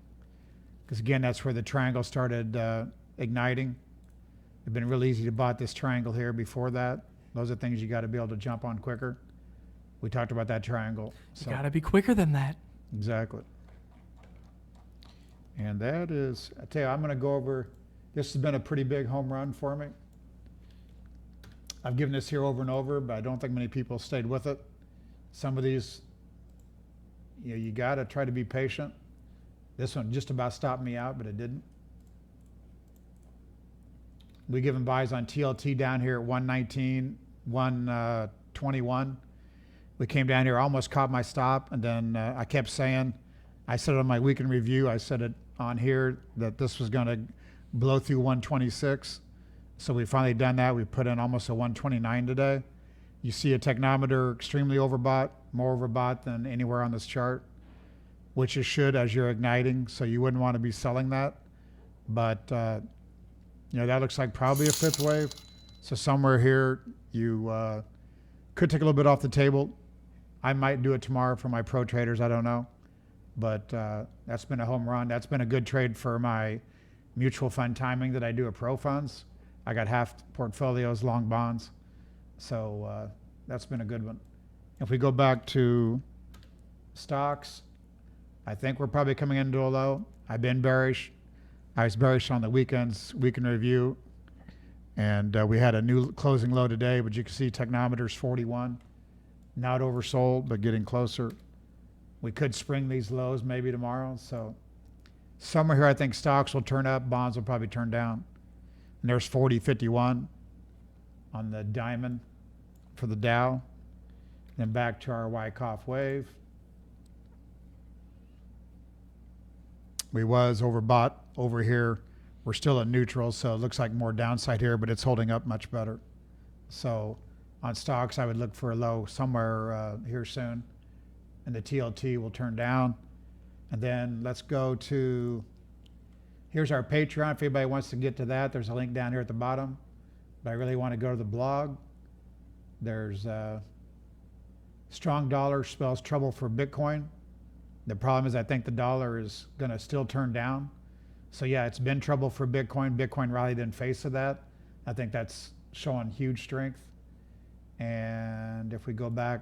because again that's where the triangle started igniting. It'd been real easy to buy this triangle here before that. Those are things you got to be able to jump on quicker. We talked about that triangle. So. You got to be quicker than that. Exactly. And that is, I tell you, I'm going to go over, this has been a pretty big home run for me. I've given this here over and over, but I don't think many people stayed with it. Some of these, you got to try to be patient. This one just about stopped me out, but it didn't. We given buys on TLT down here at 119, 121. We came down here, almost caught my stop, and then I kept saying, I said it on my weekend review, I said it on here that this was going to blow through 126. So we finally done that. We put in almost a 129 today. You see a technometer extremely overbought, more overbought than anywhere on this chart, which it should as you're igniting. So you wouldn't want to be selling that. But, that looks like probably a fifth wave. So somewhere here, you could take a little bit off the table. I might do it tomorrow for my pro traders. I don't know. But that's been a home run. That's been a good trade for my mutual fund timing that I do at pro funds. I got half portfolios long bonds. So that's been a good one. If we go back to stocks, I think we're probably coming into a low. I've been bearish. I was bearish on the weekend review. And we had a new closing low today, but you can see technometer's 41. Not oversold, but getting closer. We could spring these lows maybe tomorrow. So somewhere here, I think stocks will turn up, bonds will probably turn down. And there's 40.51 on the diamond for the Dow. Then back to our Wyckoff wave. We was overbought over here. We're still at neutral, so it looks like more downside here, but it's holding up much better. So on stocks, I would look for a low somewhere here soon. And the TLT will turn down. And then let's go to, here's our Patreon. If anybody wants to get to that, there's a link down here at the bottom. But I really want to go to the blog. There's strong dollar spells trouble for Bitcoin. The problem is I think the dollar is going to still turn down. So yeah, it's been trouble for Bitcoin. Bitcoin rallied in face of that. I think that's showing huge strength. And if we go back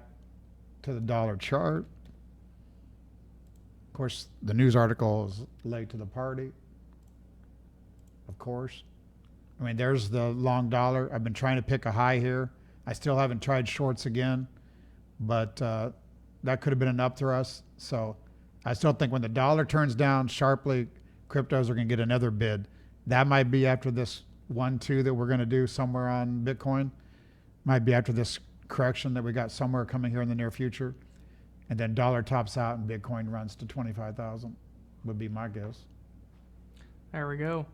to the dollar chart, of course, the news article is late to the party, of course. I mean, there's the long dollar. I've been trying to pick a high here. I still haven't tried shorts again, but that could have been an up thrust. So I still think when the dollar turns down sharply, cryptos are going to get another bid. That might be after this 1-2 that we're going to do somewhere on Bitcoin. Might be after this correction that we got somewhere coming here in the near future. And then dollar tops out and Bitcoin runs to 25,000 would be my guess. There we go.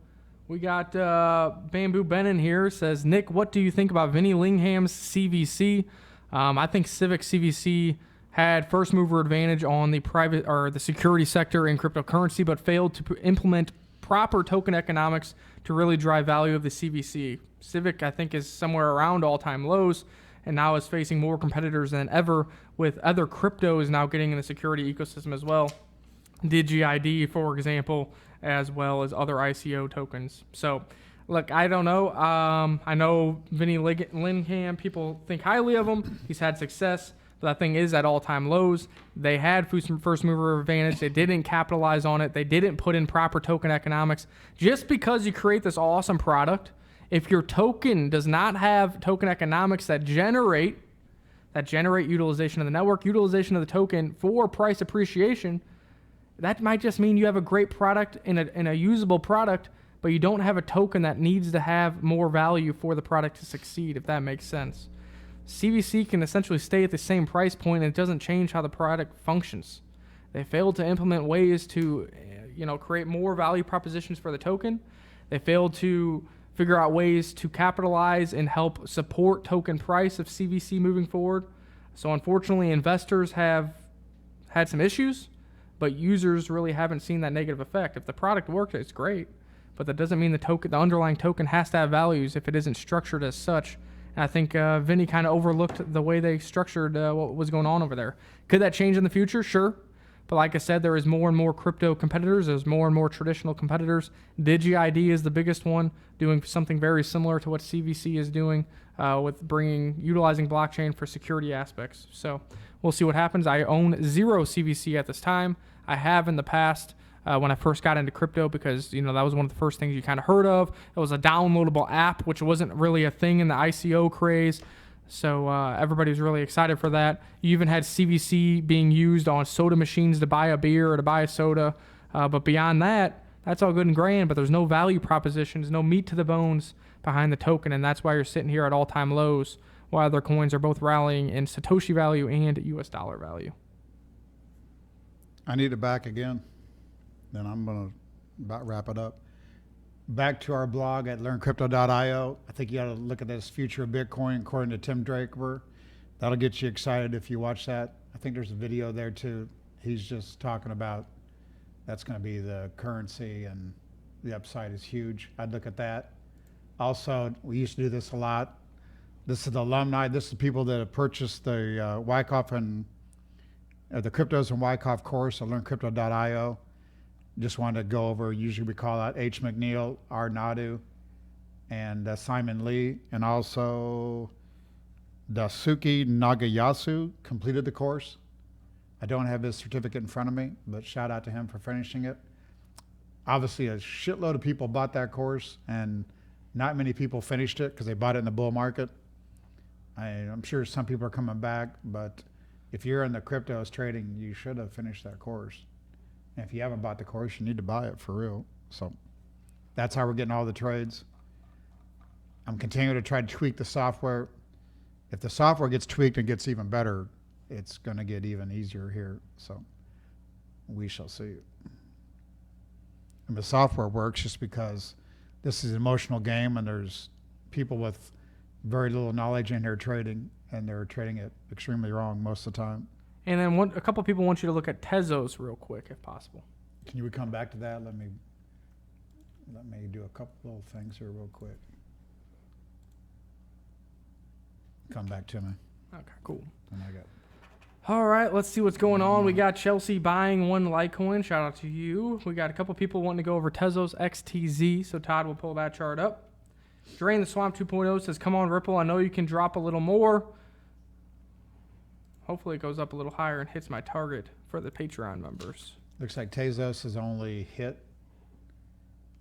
We got Bamboo Ben in here. Says, Nick, what do you think about Vinny Lingham's CVC? I think Civic CVC had first mover advantage on the private or the security sector in cryptocurrency, but failed to implement proper token economics to really drive value of the CVC. Civic, I think, is somewhere around all-time lows and now is facing more competitors than ever, with other cryptos now getting in the security ecosystem as well. DigiID, for example, as well as other ICO tokens. So, look, I don't know. I know Vinny Linham, people think highly of him. He's had success. But that thing is at all-time lows. They had first mover advantage. They didn't capitalize on it. They didn't put in proper token economics. Just because you create this awesome product, if your token does not have token economics that generate utilization of the network, utilization of the token for price appreciation, that might just mean you have a great product in a usable product, but you don't have a token that needs to have more value for the product to succeed, if that makes sense. CVC can essentially stay at the same price point, and it doesn't change how the product functions. They failed to implement ways to, create more value propositions for the token. They failed to figure out ways to capitalize and help support token price of CVC moving forward. So unfortunately, investors have had some issues, but users really haven't seen that negative effect. If the product worked, it's great, but that doesn't mean the underlying token has to have values if it isn't structured as such. And I think Vinny kind of overlooked the way they structured what was going on over there. Could that change in the future? Sure. But like I said, there is more and more crypto competitors. There's more and more traditional competitors. DigiID is the biggest one, doing something very similar to what CVC is doing with utilizing blockchain for security aspects. So we'll see what happens. I own 0 CVC at this time. I have in the past when I first got into crypto, because that was one of the first things you kind of heard of. It was a downloadable app, which wasn't really a thing in the ICO craze. So everybody was really excited for that. You even had CVC being used on soda machines to buy a beer or to buy a soda. But beyond that, that's all good and grand, but there's no value propositions, no meat to the bones behind the token, and that's why you're sitting here at all-time lows while other coins are both rallying in Satoshi value and US dollar value. I need it back again. Then I'm going to about wrap it up. Back to our blog at learncrypto.io. I think you got to look at this future of Bitcoin according to Tim Draper. That'll get you excited if you watch that. I think there's a video there too. He's just talking about that's going to be the currency and the upside is huge. I'd look at that. Also, we used to do this a lot. This is the alumni. This is the people that have purchased the Wyckoff and the cryptos and Wyckoff course at learncrypto.io. Just wanted to go over, usually we call out H. McNeil, R. Nadu, and Simon Lee, and also Dasuki Nagayasu completed the course. I don't have his certificate in front of me, but shout out to him for finishing it. Obviously, a shitload of people bought that course, and not many people finished it because they bought it in the bull market. I'm sure some people are coming back, but if you're in the cryptos trading, you should have finished that course. And if you haven't bought the course, you need to buy it for real. So that's how we're getting all the trades. I'm continuing to try to tweak the software. If the software gets tweaked and gets even better, it's going to get even easier here. So we shall see. And the software works just because this is an emotional game and there's people with very little knowledge in here trading, and they're trading it extremely wrong most of the time. And then a couple people want you to look at Tezos real quick, if possible. Can you come back to that? Let me do a couple little things here real quick. Come back to me. Okay, cool. And I got. All right, let's see what's going on. We got Chelsea buying one Litecoin. Shout out to you. We got a couple people wanting to go over Tezos XTZ, so Todd will pull that chart up. Drain the Swamp 2.0 says, come on, Ripple. I know you can drop a little more. Hopefully it goes up a little higher and hits my target for the Patreon members. Looks like Tezos has only hit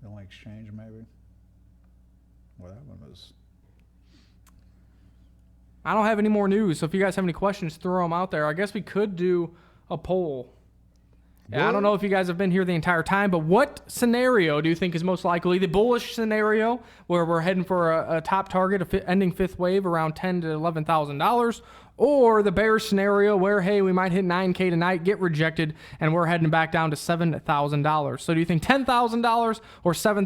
the only exchange, maybe. Well, that one was. I don't have any more news, so if you guys have any questions, throw them out there. I guess we could do a poll. Yeah, I don't know if you guys have been here the entire time, but what scenario do you think is most likely? The bullish scenario, where we're heading for a top target of ending fifth wave around $10,000 to $11,000, or the bearish scenario where, hey, we might hit 9K tonight, get rejected, and we're heading back down to $7,000. So do you think $10,000 or $7,000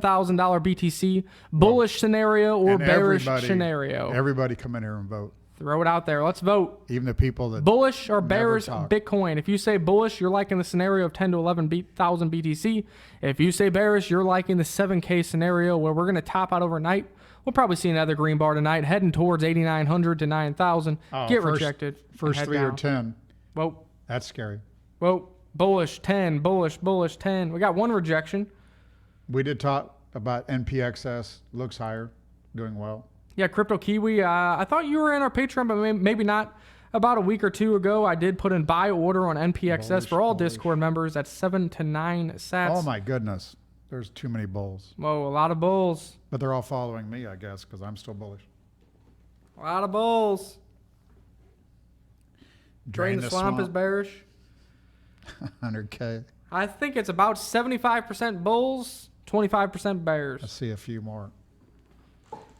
BTC, bullish scenario or bearish scenario? Everybody come in here and vote. Throw it out there. Let's vote. Even the people that Bullish or never bearish talk. Bitcoin? If you say bullish, you're liking the scenario of 10 to 11,000 BTC. If you say bearish, you're liking the 7K scenario where we're going to top out overnight. We'll probably see another green bar tonight, heading towards 8,900 to 9,000. Get rejected. First and 3 head or down. 10. Whoa. That's scary. Whoa. Bullish 10, bullish 10. We got one rejection. We did talk about NPXS. Looks higher. Doing well. Yeah, Crypto Kiwi. I thought you were in our Patreon, but maybe not. About a week or two ago, I did put in buy order on NPXS for all Discord members at 7 to 9 sats. Oh my goodness. There's too many bulls. Whoa, a lot of bulls. But they're all following me, I guess, because I'm still bullish. A lot of bulls. Drain the swamp is bearish. 100K. I think it's about 75% bulls, 25% bears. I see a few more.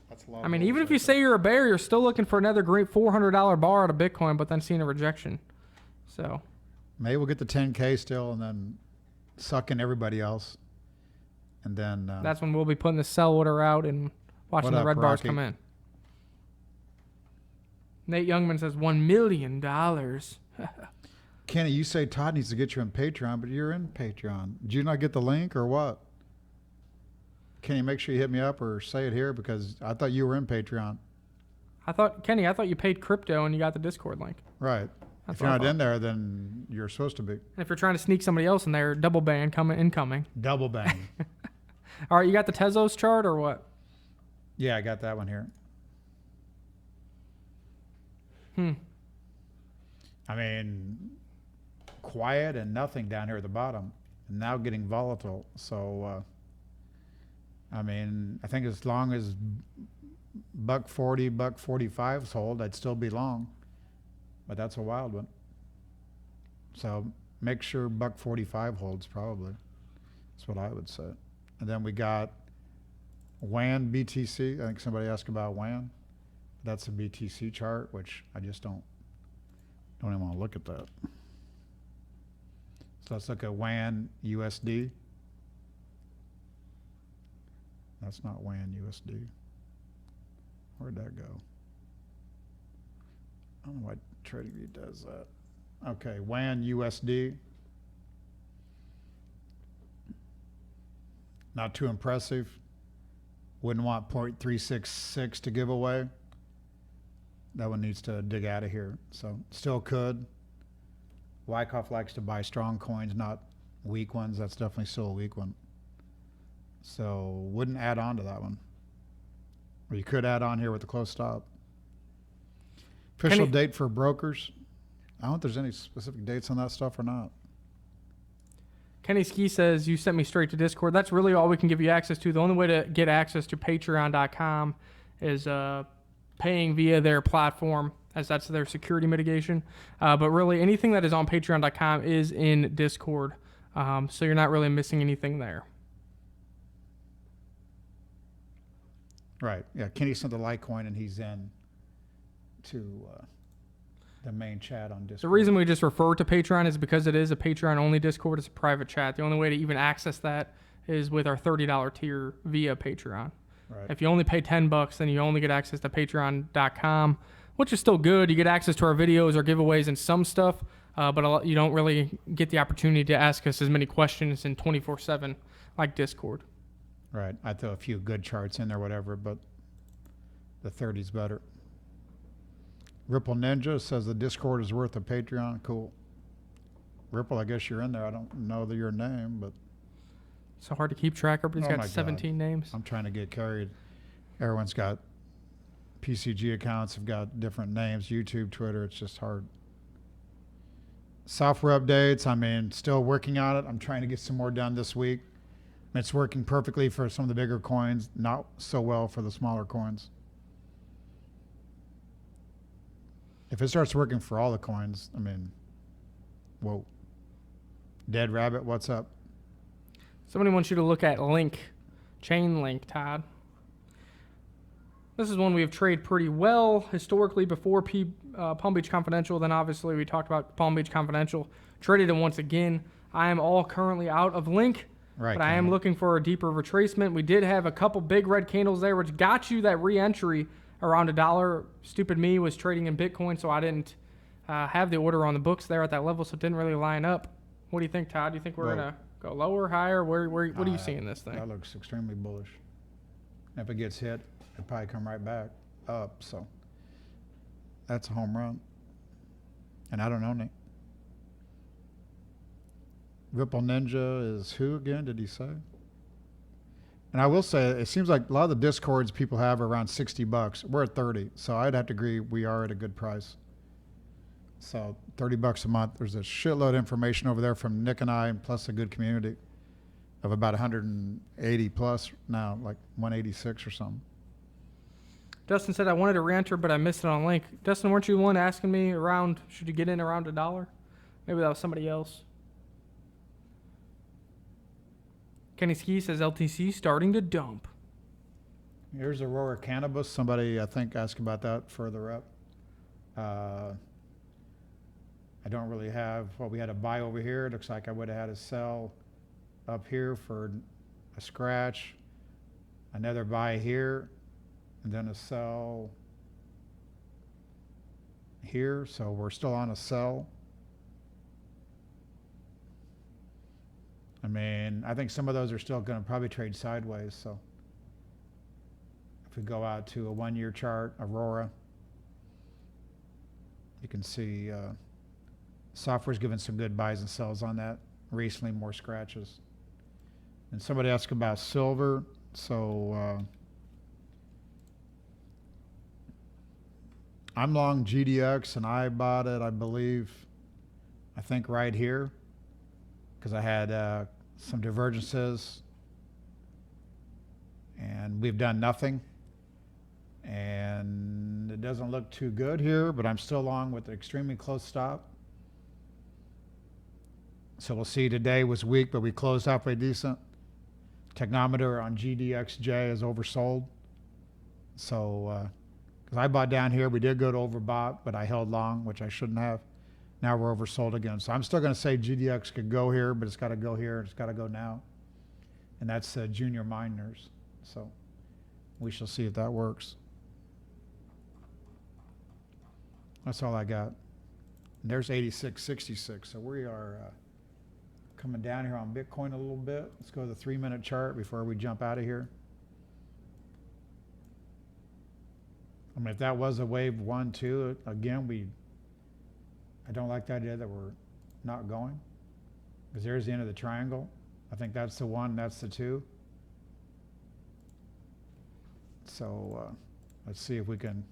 That's a lot I of mean, bulls even if right you there. say you're a bear, you're still looking for another great $400 bar out of Bitcoin, but then seeing a rejection. So Maybe we'll get the 10K still and then suck in everybody else. And then that's when we'll be putting the sell order out and watching What the up, red bars Rocky? come in. Nate Youngman says $1 million. Kenny, you say Todd needs to get you in Patreon, but you're in Patreon. Did you not get the link or what? Kenny, make sure you hit me up or say it here because I thought you were in Patreon. Kenny, I thought you paid crypto and you got the Discord link. Right. That's If you're what I not thought. in there, then you're supposed to be. And if you're trying to sneak somebody else in there, double ban incoming. Double bang. All right, you got the Tezos chart or what? Yeah, I got that one here. I mean, quiet and nothing down here at the bottom, and now getting volatile. So, I mean, I think as long as $1.40, $1.45s hold, I'd still be long, but that's a wild one. So make sure $1.45 holds probably. That's what I would say. And then we got WAN BTC. I think somebody asked about WAN. That's a BTC chart, which I just don't even want to look at that. So let's look at WAN USD. That's not WAN USD. Where'd that go? I don't know why TradingView does that. Okay, WAN USD. Not too impressive. Wouldn't want 0.366 to give away. That one needs to dig out of here. So still could. Wyckoff likes to buy strong coins, not weak ones. That's definitely still a weak one. So wouldn't add on to that one. Or you could add on here with the close stop. Official date for brokers. I don't know if there's any specific dates on that stuff or not. Kenny Ski says, you sent me straight to Discord. That's really all we can give you access to. The only way to get access to patreon.com is paying via their platform, as that's their security mitigation. But really, anything that is on patreon.com is in Discord. So you're not really missing anything there. Right. Yeah. Kenny sent the Litecoin and he's in to the main chat on Discord. The reason we just refer to Patreon is because it is a Patreon-only Discord. It's a private chat. The only way to even access that is with our $30 tier via Patreon. Right. If you only pay $10, then you only get access to patreon.com, which is still good. You get access to our videos, our giveaways, and some stuff, but you don't really get the opportunity to ask us as many questions in 24/7 like Discord. Right. I throw a few good charts in there, whatever, but the 30's better. Ripple Ninja says the Discord is worth a Patreon. Cool. Ripple, I guess you're in there. I don't know your name, but So hard to keep track. Everybody's Oh my got God. 17 names. I'm trying to get carried. Everyone's got PCG accounts, have got different names, YouTube, Twitter. It's just hard. Software updates. I mean, still working on it. I'm trying to get some more done this week. It's working perfectly for some of the bigger coins, not so well for the smaller coins. If it starts working for all the coins, I mean, whoa. Dead Rabbit, what's up? Somebody wants you to look at Chain Link, Todd. This is one we have traded pretty well historically before Palm Beach Confidential. Then obviously we talked about Palm Beach Confidential. Traded it once again. I am all currently out of Link. Right. But I am looking for a deeper retracement. We did have a couple big red candles there, which got you that re-entry around $1. Stupid me was trading in Bitcoin, so I didn't have the order on the books there at that level, so it didn't really line up. What do you think, Todd? Do you think we're going to go lower, higher? What are you seeing this thing? That looks extremely bullish. If it gets hit, it'll probably come right back up. So that's a home run. And I don't know, Nick. Ripple Ninja is who again, did he say? And I will say, it seems like a lot of the Discords people have are around $60. We're at 30, so I'd have to agree we are at a good price. So $30 a month. There's a shitload of information over there from Nick and I, and plus a good community of about 180 plus now, like 186 or something. Dustin said I wanted to re-enter, but I missed it on link. Dustin, weren't you the one asking me around, should you get in around $1? Maybe that was somebody else. Kenny Ski says LTC starting to dump. Here's Aurora Cannabis. Somebody, I think, asked about that further up. I don't really have, well, we had a buy over here. It looks like I would have had a sell up here for a scratch. Another buy here, and then a sell here. So we're still on a sell. I mean, I think some of those are still going to probably trade sideways. So if we go out to a 1-year chart, Aurora, you can see software's given some good buys and sells on that. Recently, more scratches. And somebody asked about silver. So I'm long GDX, and I bought it, I believe, I think right here, because I had some divergences, and we've done nothing. And it doesn't look too good here, but I'm still long with an extremely close stop. So we'll see. Today was weak, but we closed halfway decent. Technometer on GDXJ is oversold. So, because I bought down here, we did go to overbought, but I held long, which I shouldn't have. Now we're oversold again. So I'm still going to say GDX could go here, but it's got to go here. It's got to go now. And that's junior miners. So we shall see if that works. That's all I got. And there's 86.66. So we are coming down here on Bitcoin a little bit. Let's go to the 3-minute chart before we jump out of here. I mean, if that was a wave 1, 2, again, I don't like the idea that we're not going, because there's the end of the triangle. I think that's the 1, that's the 2. So let's see if we can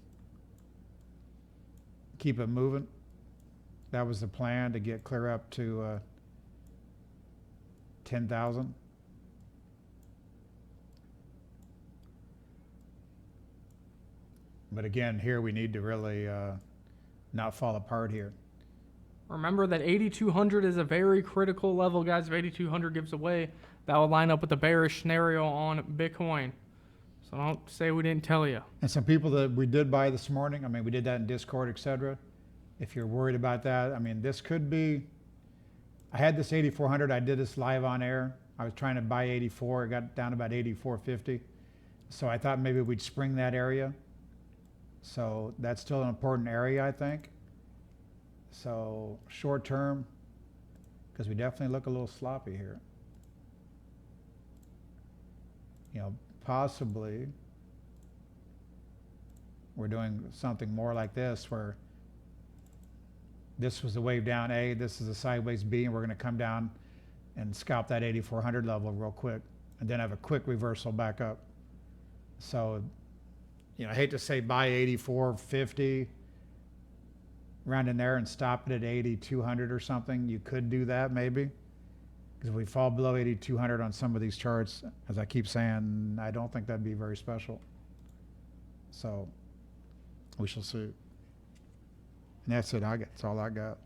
keep it moving. That was the plan, to get clear up to 10,000. But again, here we need to really not fall apart here. Remember that 8,200 is a very critical level, guys. If 8,200 gives away, that will line up with the bearish scenario on Bitcoin. So don't say we didn't tell you. And some people that we did buy this morning, I mean, we did that in Discord, etc. If you're worried about that, I mean, this could be, I had this 8,400. I did this live on air. I was trying to buy 84. It got down to about 84.50. So I thought maybe we'd spring that area. So that's still an important area, I think. So short term, because we definitely look a little sloppy here. You know, possibly we're doing something more like this, where this was the wave down A, this is a sideways B, and we're going to come down and scalp that 8,400 level real quick, and then have a quick reversal back up. So, you know, I hate to say buy 84.50 around in there and stop it at 8,200 or something. You could do that maybe, because if we fall below 8,200 on some of these charts, as I keep saying, I don't think that'd be very special. So we shall see. And that's it. That's all I got.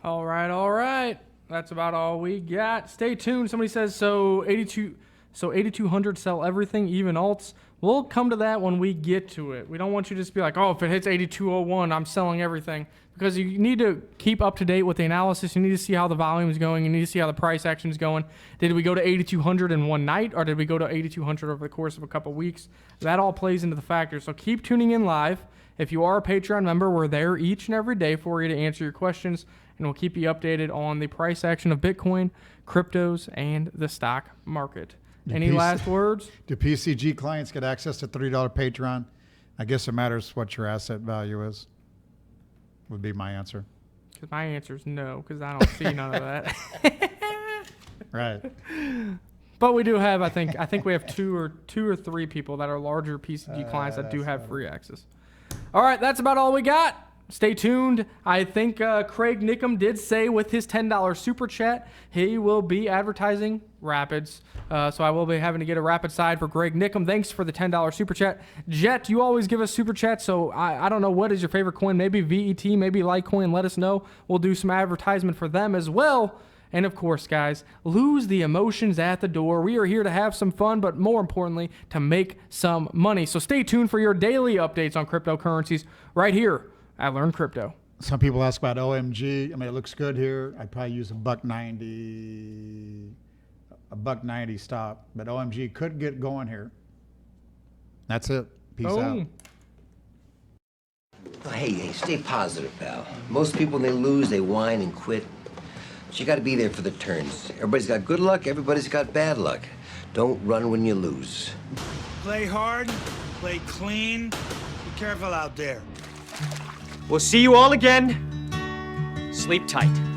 All right. That's about all we got. Stay tuned. Somebody says, so So 8,200, sell everything, even alts. We'll come to that when we get to it. We don't want you to just be like, oh, if it hits 8,201, I'm selling everything. Because you need to keep up to date with the analysis. You need to see how the volume is going. You need to see how the price action is going. Did we go to 8,200 in one night, or did we go to 8,200 over the course of a couple weeks? That all plays into the factors. So keep tuning in live. If you are a Patreon member, we're there each and every day for you to answer your questions, and we'll keep you updated on the price action of Bitcoin, cryptos, and the stock market. Any last words? Do PCG clients get access to $3 Patreon? I guess it matters what your asset value is, would be my answer. Because my answer is no, because I don't see none of that. Right. But we do have, I think we have two or three people that are larger PCG clients that do have free access. All right, that's about all we got. Stay tuned. I think Craig Nickham did say with his $10 super chat, he will be advertising Rapids. So I will be having to get a Rapid side for Greg Nickham. Thanks for the $10 super chat. Jet, you always give us super chats, so I don't know what is your favorite coin. Maybe VET, maybe Litecoin. Let us know. We'll do some advertisement for them as well. And of course, guys, lose the emotions at the door. We are here to have some fun, but more importantly, to make some money. So stay tuned for your daily updates on cryptocurrencies right here at Learn Crypto. Some people ask about OMG. I mean, it looks good here. I'd probably use a $1.90 stop, but OMG could get going here. That's it. Peace out. Hey, stay positive, pal. Most people, when they lose, they whine and quit. But you got to be there for the turns. Everybody's got good luck. Everybody's got bad luck. Don't run when you lose. Play hard, play clean. Be careful out there. We'll see you all again. Sleep tight.